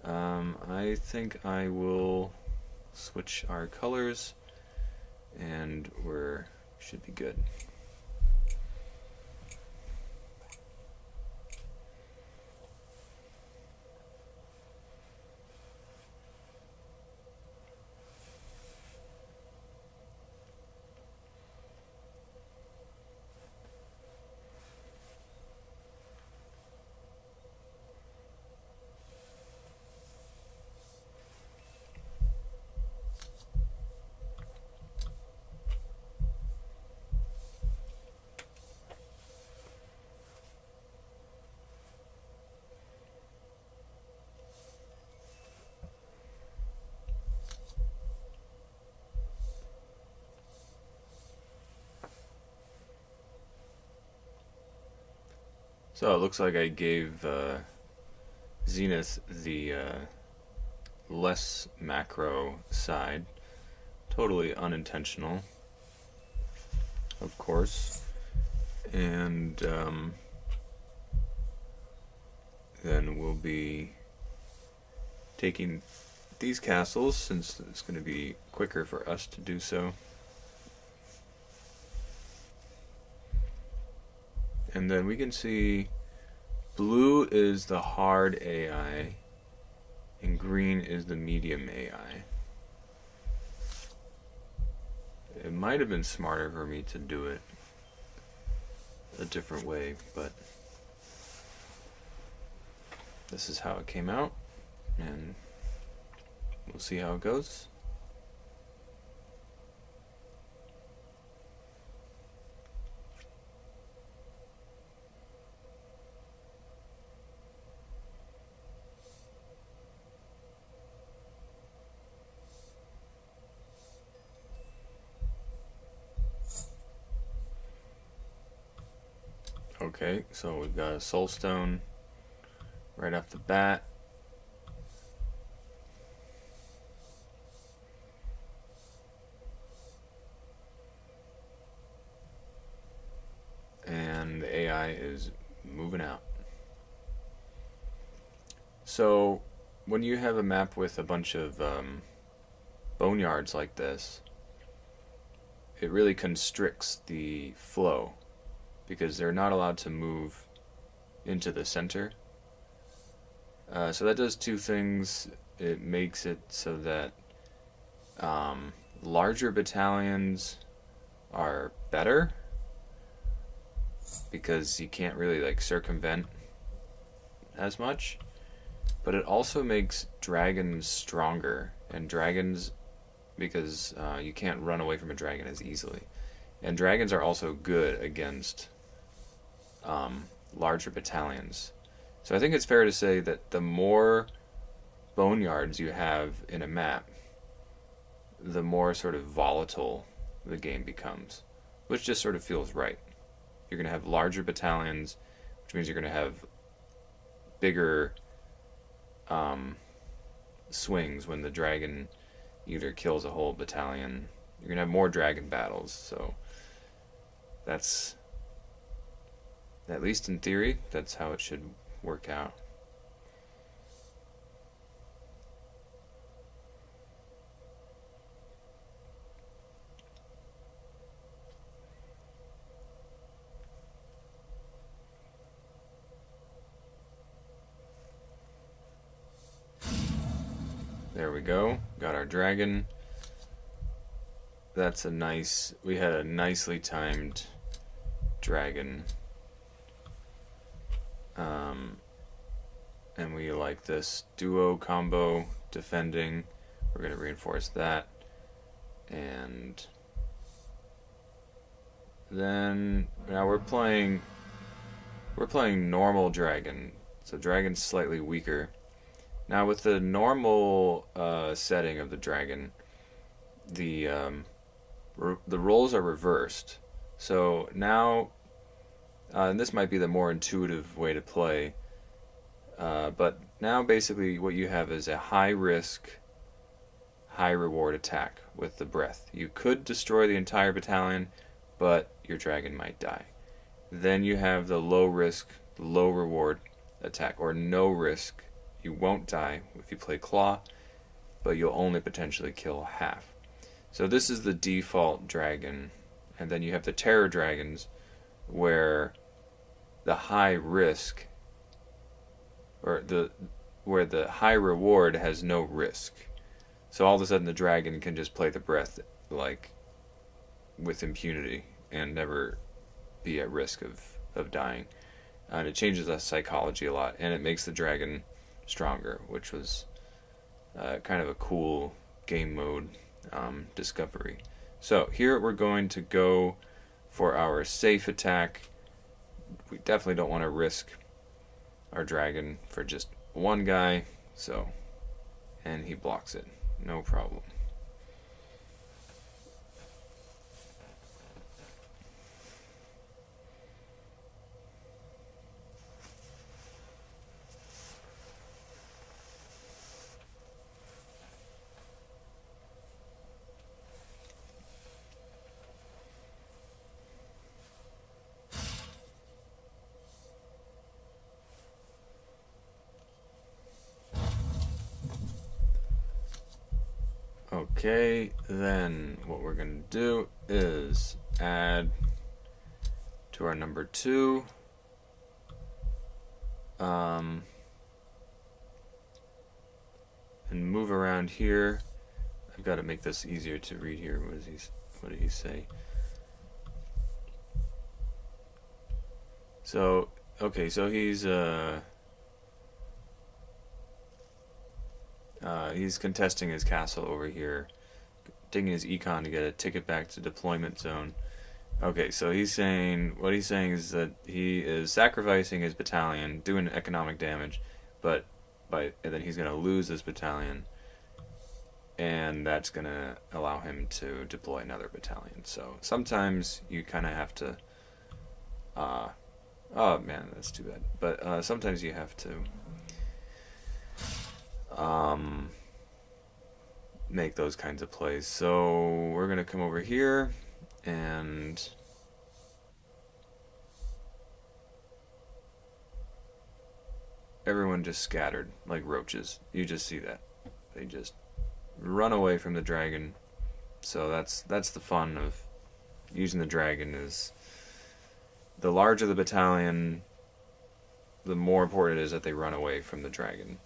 I think I will switch our colors and should be good. So it looks like I gave Zenith the less macro side. Totally unintentional, of course. And then we'll be taking these castles, since it's going to be quicker for us to do so. And then we can see blue is the hard AI and green is the medium AI. It might have been smarter for me to do it a different way, but this is how it came out, and we'll see how it goes. Okay, so we've got a soulstone right off the bat. And the AI is moving out. So when you have a map with a bunch of boneyards like this, it really constricts the flow, because they're not allowed to move into the center. So that does two things. It makes it so that larger battalions are better, because you can't really like circumvent as much. But it also makes dragons stronger, and dragons, because you can't run away from a dragon as easily. And dragons are also good against larger battalions. So I think it's fair to say that the more boneyards you have in a map, the more sort of volatile the game becomes, which just sort of feels right. You're going to have larger battalions, which means you're going to have bigger swings when the dragon either kills a whole battalion. You're going to have more dragon battles, so that's, at least in theory, that's how it should work out. There we go. Got our dragon. That's a nice, we had a nicely timed dragon. And we like this duo combo defending. We're going to reinforce that. And then now we're playing normal dragon. So dragon's slightly weaker. Now with the normal setting of the dragon, the roles are reversed. So now, and this might be the more intuitive way to play, but now basically what you have is a high risk, high reward attack with the breath. You could destroy the entire battalion, but your dragon might die. Then you have the low risk, low reward attack, or no risk. You won't die if you play claw, but you'll only potentially kill half. So this is the default dragon. And then you have the terror dragons, where the high risk, or where the high reward has no risk. So all of a sudden the dragon can just play the breath like with impunity and never be at risk of dying. And it changes the psychology a lot, and it makes the dragon stronger, which was kind of a cool game mode discovery. So here we're going to go for our safe attack. We definitely don't want to risk our dragon for just one guy, so, and he blocks it, no problem. Okay, then what we're going to do is add to our number 2 and move around here. I've got to make this easier to read here. What did he say? So, okay, so he's contesting his castle over here, taking his econ to get a ticket back to deployment zone. Okay, so what he's saying is that he is sacrificing his battalion, doing economic damage, and then he's going to lose this battalion, and that's going to allow him to deploy another battalion. So sometimes you kind of have to, oh man, that's too bad. But sometimes you have to make those kinds of plays. So we're going to come over here, and everyone just scattered like roaches. You just see that. They just run away from the dragon. So that's the fun of using the dragon, is the larger the battalion, the more important it is that they run away from the dragon.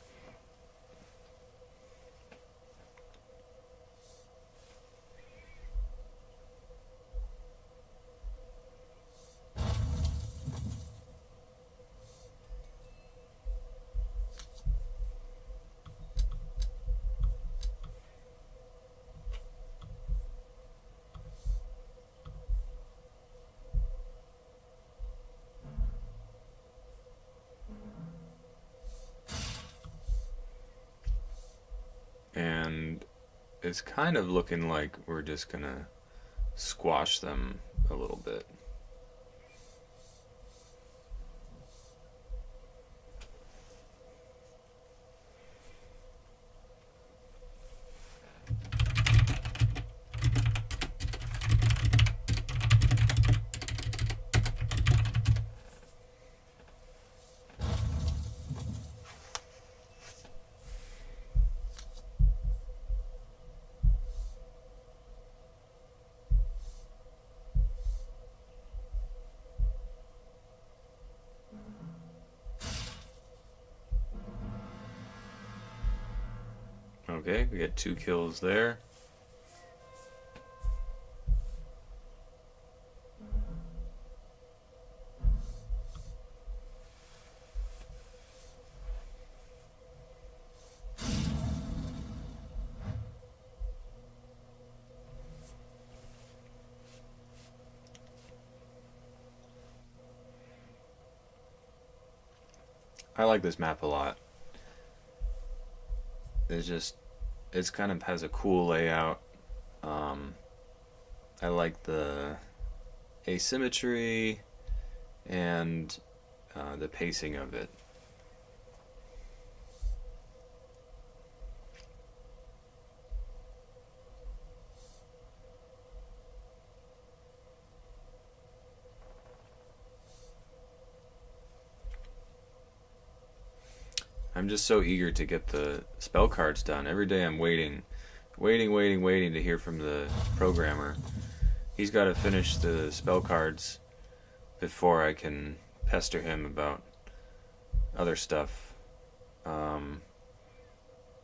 And it's kind of looking like we're just gonna squash them a little bit. Okay, we get 2 kills there. I like this map a lot. It's kind of has a cool layout. Um, I like the asymmetry and the pacing of it. I'm just so eager to get the spell cards done. Every day I'm waiting to hear from the programmer. He's got to finish the spell cards before I can pester him about other stuff. Um,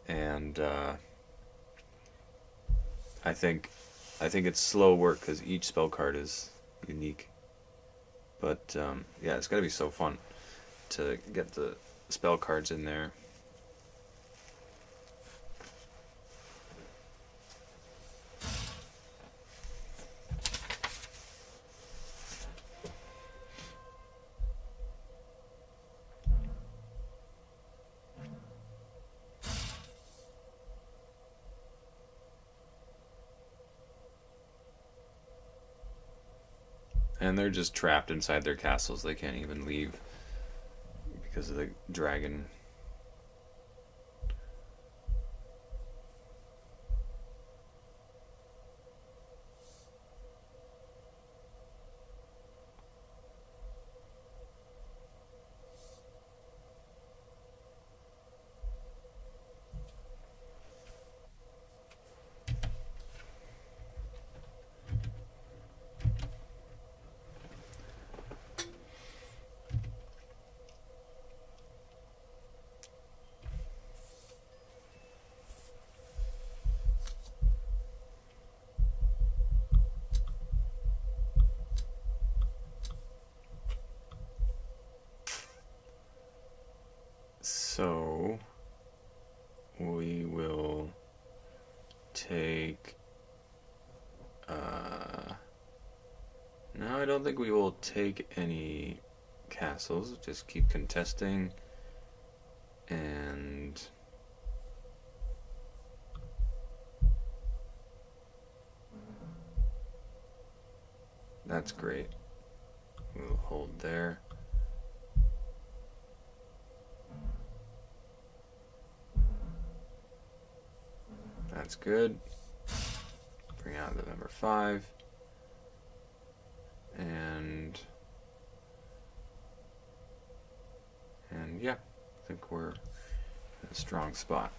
and I think I think it's slow work because each spell card is unique. But yeah, it's gonna be so fun to get the spell cards in there. And they're just trapped inside their castles. They can't even leave because of the dragon. So we will take. No, I don't think we will take any castles. Just keep contesting, and that's great. We'll hold there. That's good. Bring out the number 5. And yeah, I think we're in a strong spot.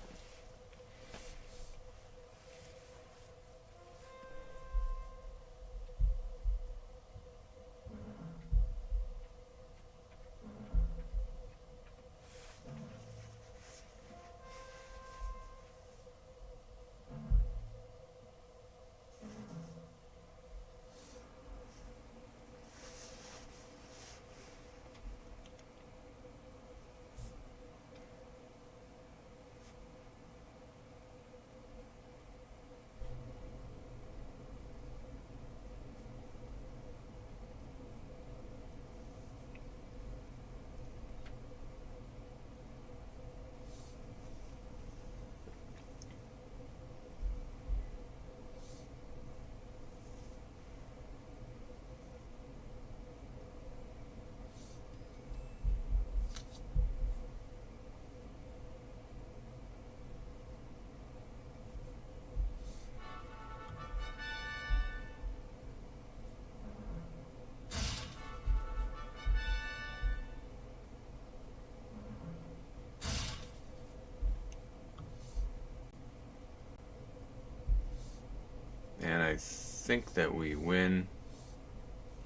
And I think that we win.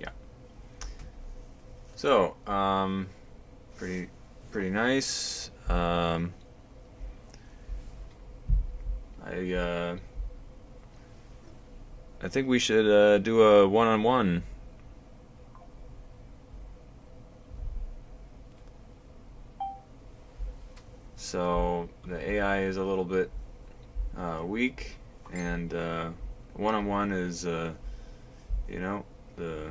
Yeah. So, pretty pretty nice. I I think we should do a one-on-one. So the AI is a little bit weak, and one-on-one is you know, the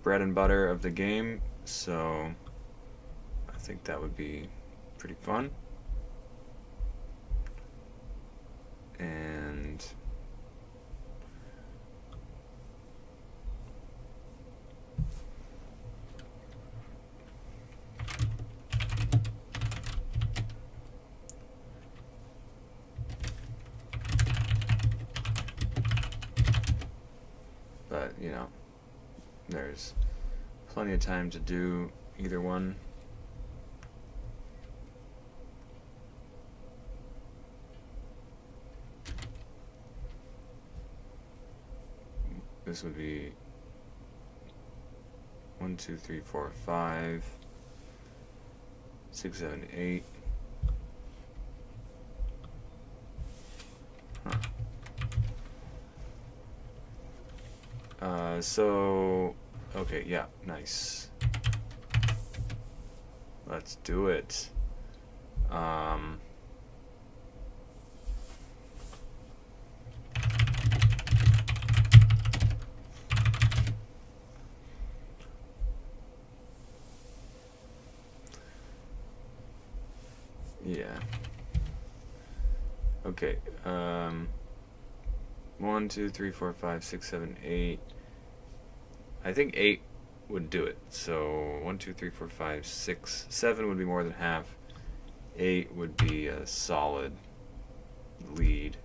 bread and butter of the game. So I I think that would be pretty fun. And but, you know, there's plenty of time to do either one. This would be 1, 2, 3, 4, 5, 6, 7, 8. So, okay, yeah, nice. Let's do it. Yeah. Okay. 1, 2, 3, 4, 5, 6, 7, 8. I think 8 would do it. So 1, 2, 3, 4, 5, 6, 7 would be more than half. 8 would be a solid lead.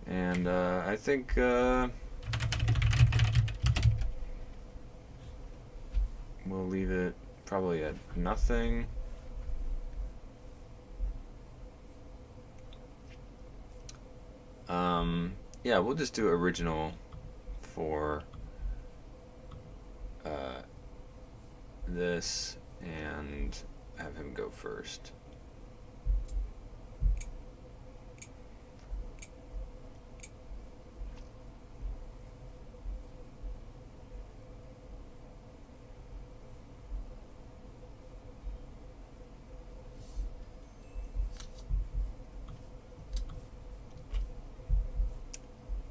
And I think we'll leave it probably at nothing. Yeah, we'll just do original for this and have him go first.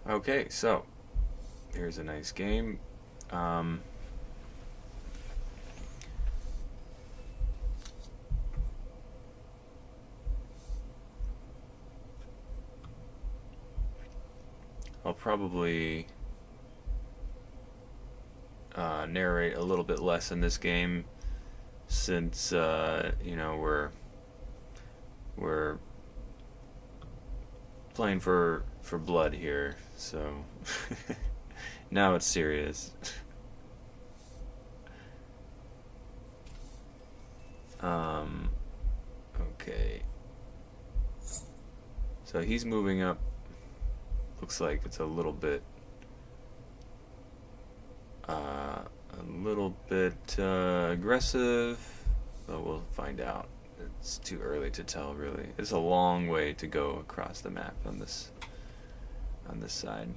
Okay, so here's a nice game. I'll probably narrate a little bit less in this game since you know, we're playing for blood here, so now it's serious. Okay. So he's moving up. Looks like it's a little bit aggressive, but we'll find out. It's too early to tell, really. It's a long way to go across the map on this side.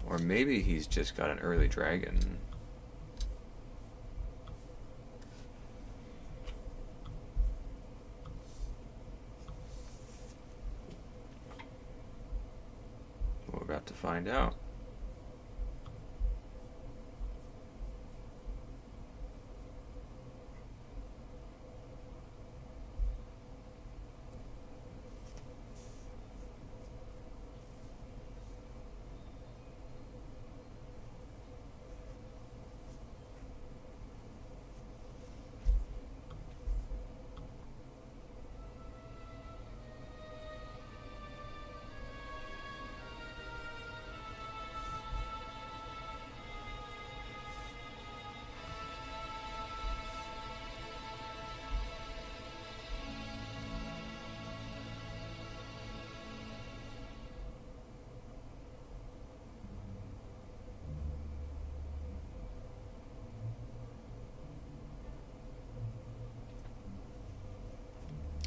Or maybe he's just got an early dragon. We're about to find out.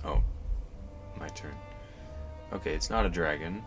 Oh, my turn. Okay, it's not a dragon.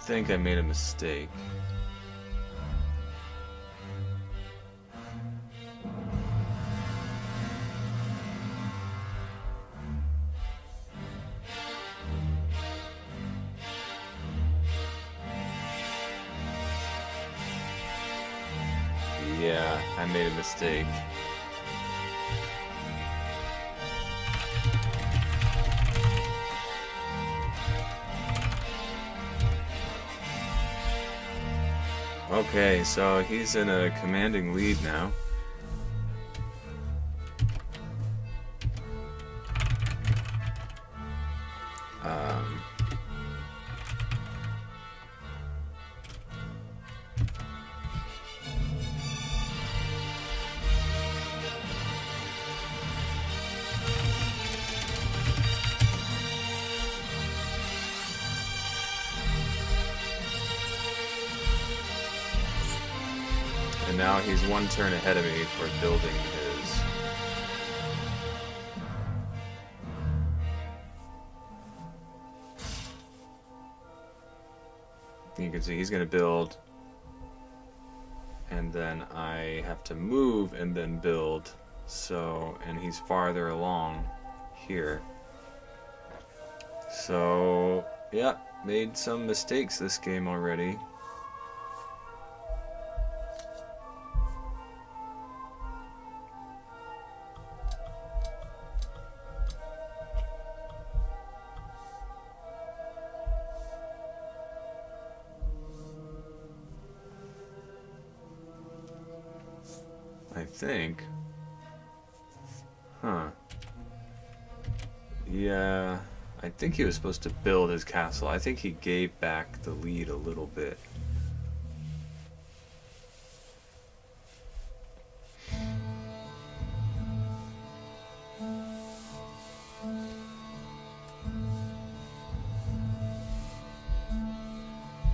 think I made a mistake. Yeah, I made a mistake. Okay, so he's in a commanding lead now. Um, and now he's one turn ahead of me for building his. You can see he's going to build, and then I have to move and then build. So, and he's farther along here. So, yeah, made some mistakes this game already. I think. Huh. Yeah, I think he was supposed to build his castle. I think he gave back the lead a little bit.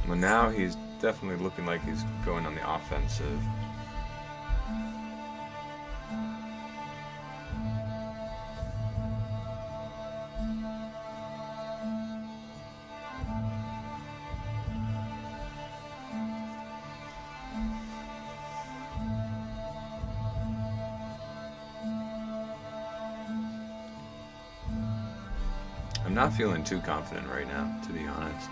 Well, now he's definitely looking like he's going on the offensive. I'm not feeling too confident right now, to be honest.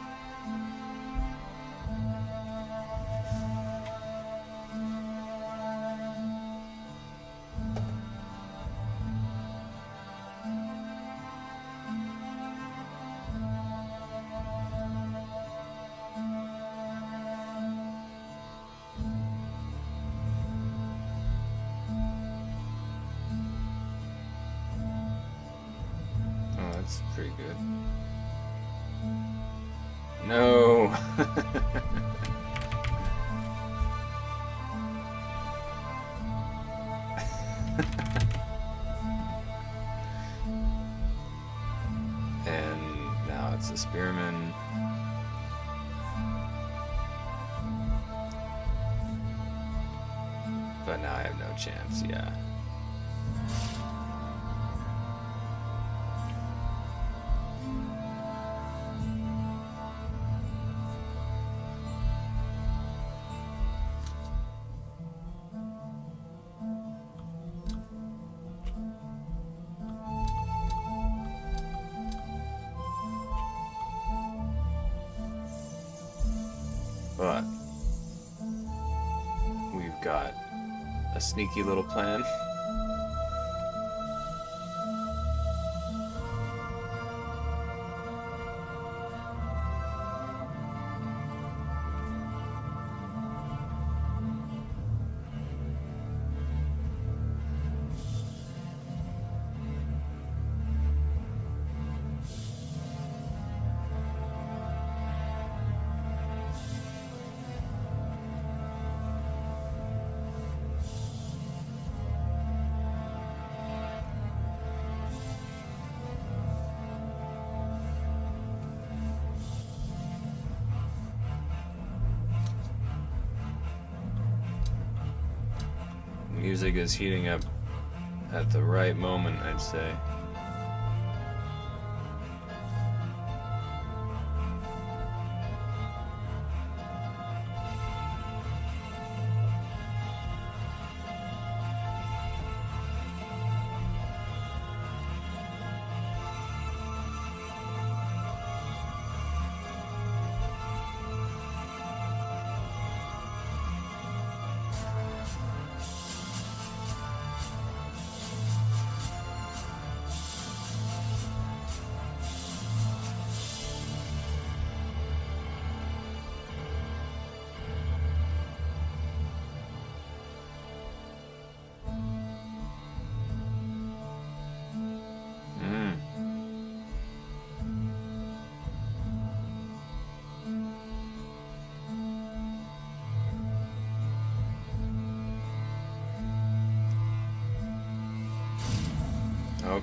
That's pretty good. No! And now it's a spearman. But now I have no chance, yeah. But we've got a sneaky little plan. Music is heating up at the right moment, I'd say.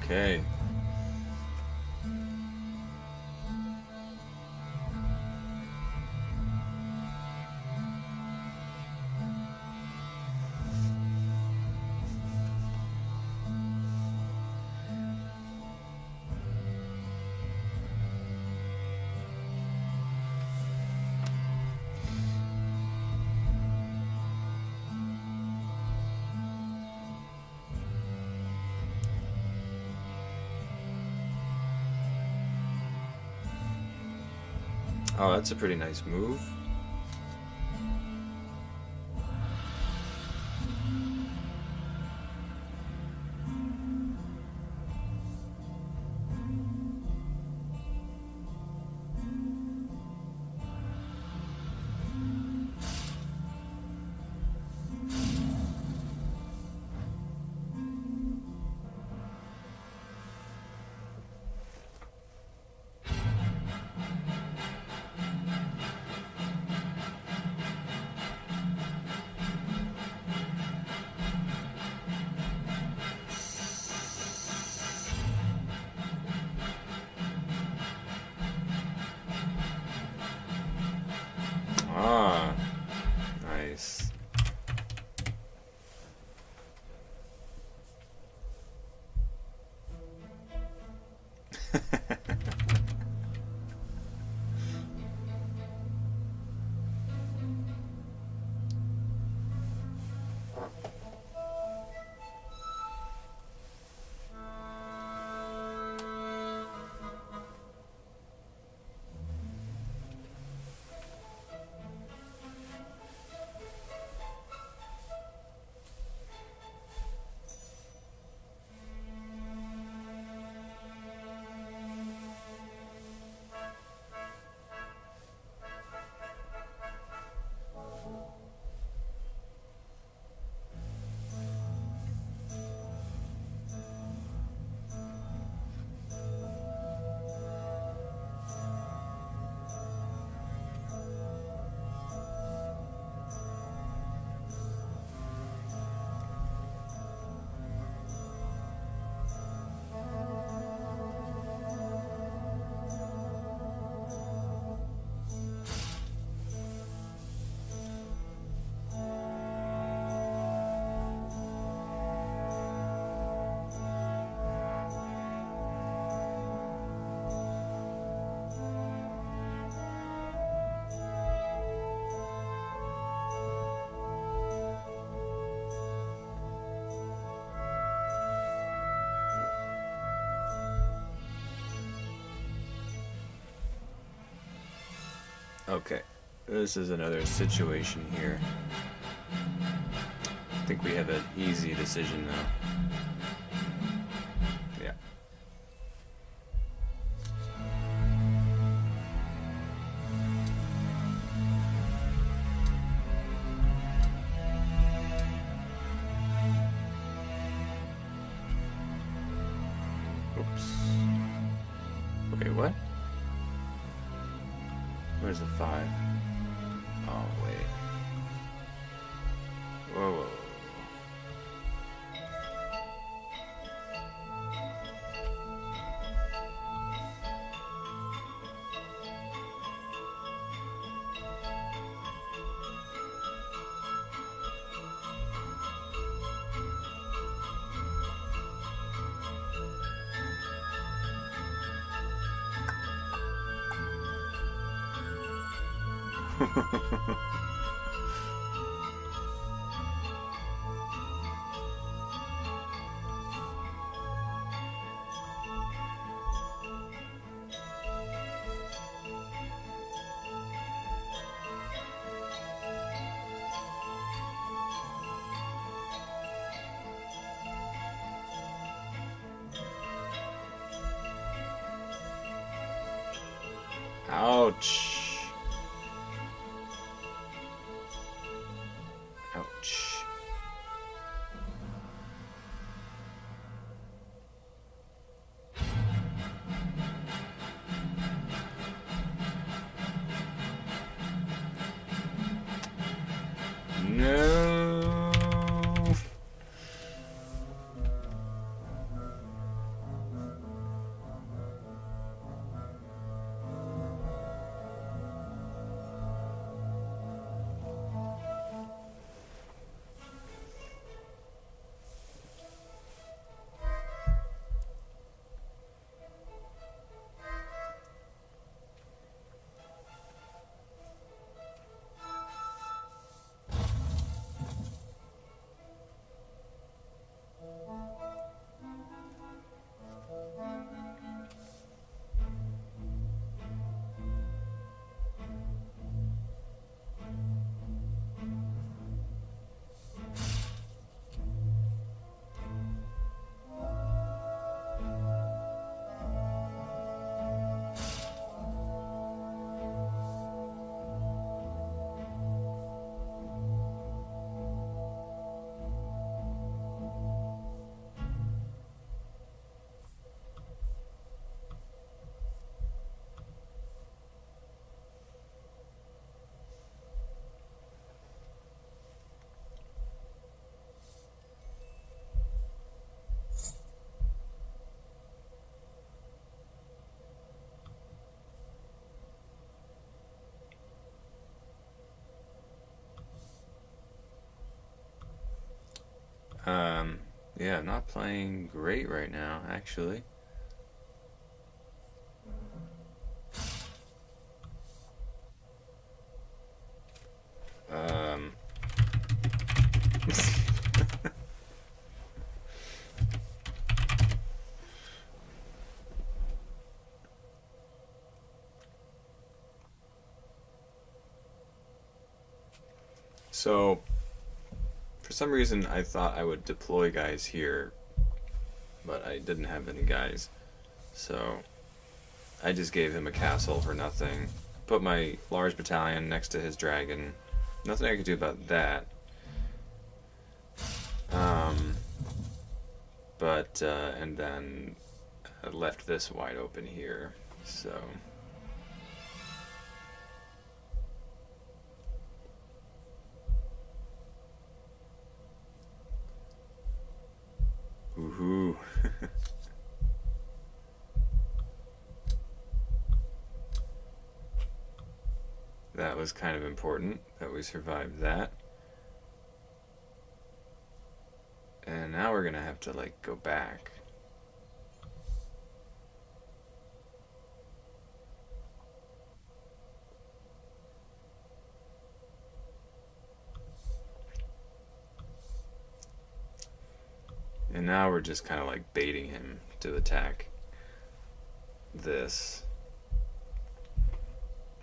Okay. Oh, that's a pretty nice move. Ah, nice. Okay, this is another situation here. I think we have an easy decision now. Yeah. Oops. Wait, what? Where's the 5? Oh, wait. Whoa, whoa, whoa. Ouch. Ouch. No. Yeah, not playing great right now, actually. Um, so, for some reason, I thought I would deploy guys here, but I didn't have any guys. So, I just gave him a castle for nothing. Put my large battalion next to his dragon. Nothing I could do about that. Um, and then I left this wide open here. So, woohoo. That was kind of important that we survived that. And now we're gonna have to, like, go back. And now we're just kind of like baiting him to attack this.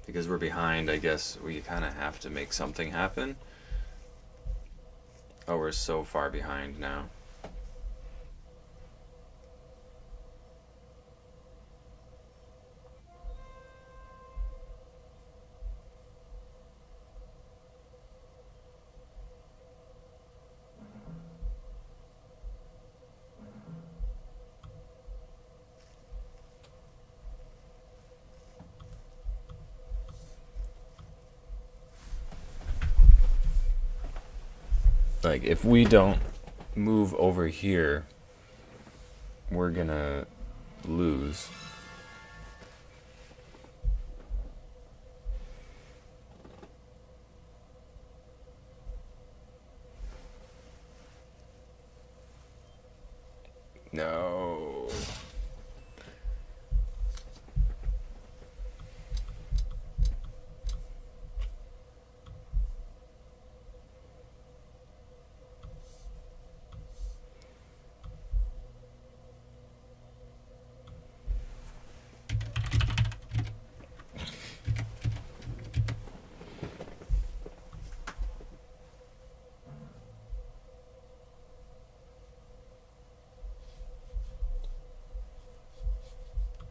Because we're behind, I guess we kind of have to make something happen. Oh, we're so far behind now. Like, if we don't move over here, we're gonna lose. No.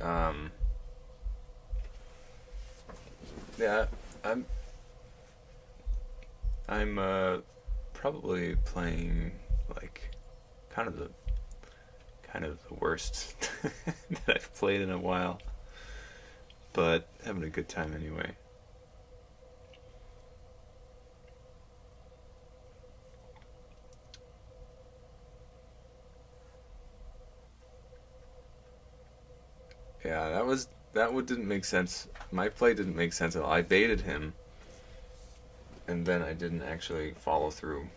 Um, yeah, I'm I'm probably playing like kind of the kind of the worst that I've played in a while, but having a good time anyway. Yeah, that one didn't make sense. My play didn't make sense at all. I baited him, and then I didn't actually follow through.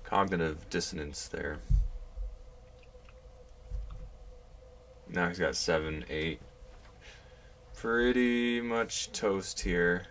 Cognitive dissonance there. Now he's got 7, 8. Pretty much toast here.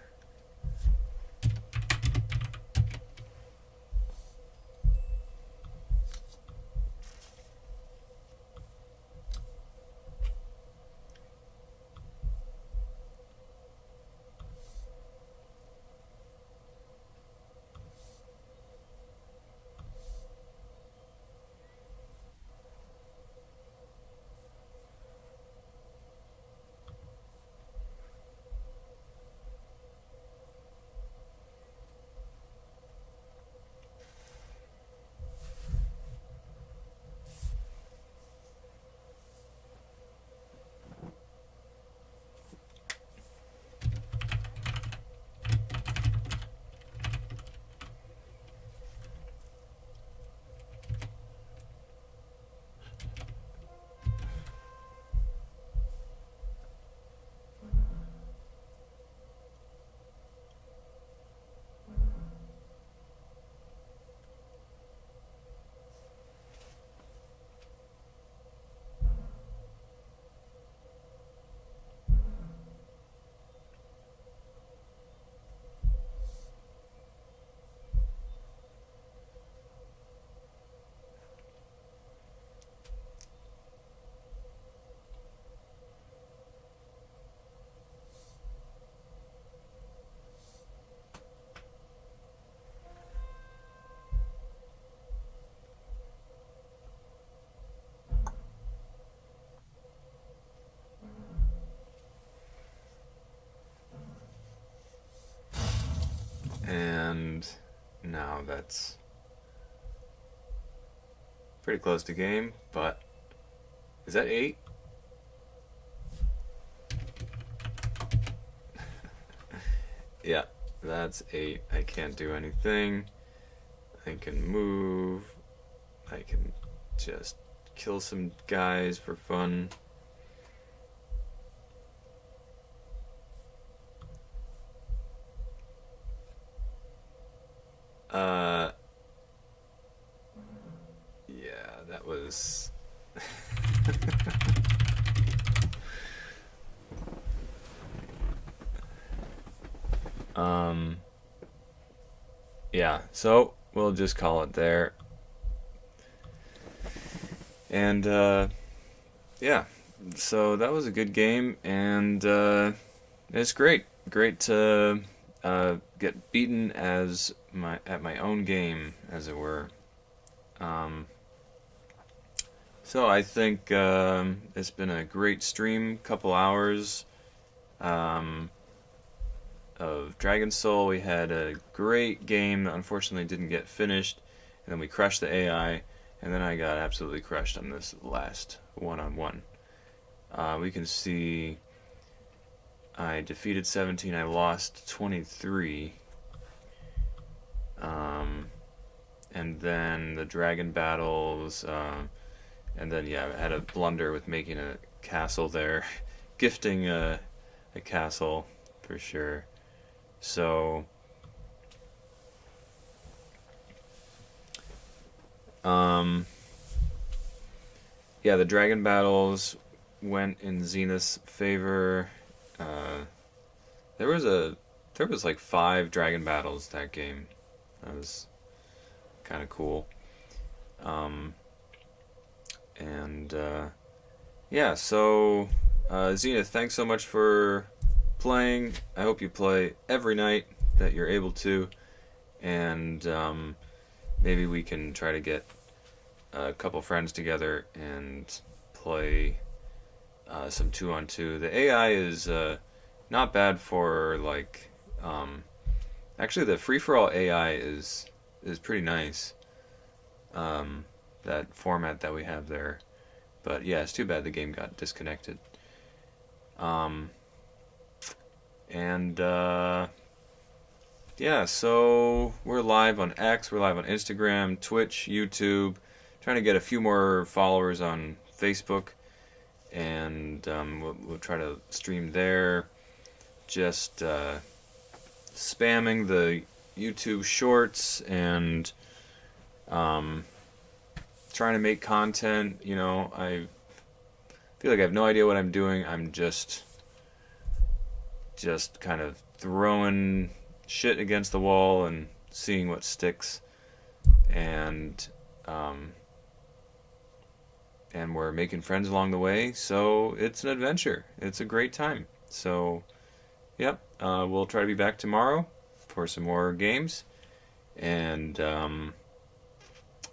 Now that's pretty close to game, but is that 8? Yeah, that's 8. I can't do anything. I can move. I can just kill some guys for fun. Uh, yeah, that was. um, yeah, so we'll just call it there. And, yeah, so that was a good game, and it's great. Great to get beaten as at my own game, as it were. Um, so I think it's been a great stream, couple hours um, of Dragon Soul. We had a great game that unfortunately didn't get finished, and then we crushed the AI, and then I got absolutely crushed on this last one-on-one. We can see I defeated 17, I lost 23. And then the dragon battles, and then yeah, I had a blunder with making a castle there, gifting a castle for sure. So, um, yeah, the dragon battles went in Zenith's favor. Uh, there was like 5 dragon battles that game. That was kind of cool. Um, and yeah, so Zenith, thanks so much for playing. I hope you play every night that you're able to, and maybe we can try to get a couple friends together and play some 2-on-2. The AI is not bad for like. Actually, the free for all AI is pretty nice. That format that we have there, but yeah, it's too bad the game got disconnected. And yeah, so we're live on X, we're live on Instagram, Twitch, YouTube. Trying to get a few more followers on Facebook, and we'll try to stream there. Just spamming the YouTube shorts and trying to make content. You know, I feel like I have no idea what I'm doing. I'm just kind of throwing shit against the wall and seeing what sticks. And we're making friends along the way, so it's an adventure. It's a great time. So, yep, we'll try to be back tomorrow for some more games. And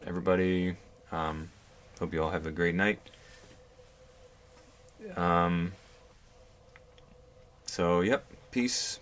everybody, hope you all have a great night. So, yep, peace.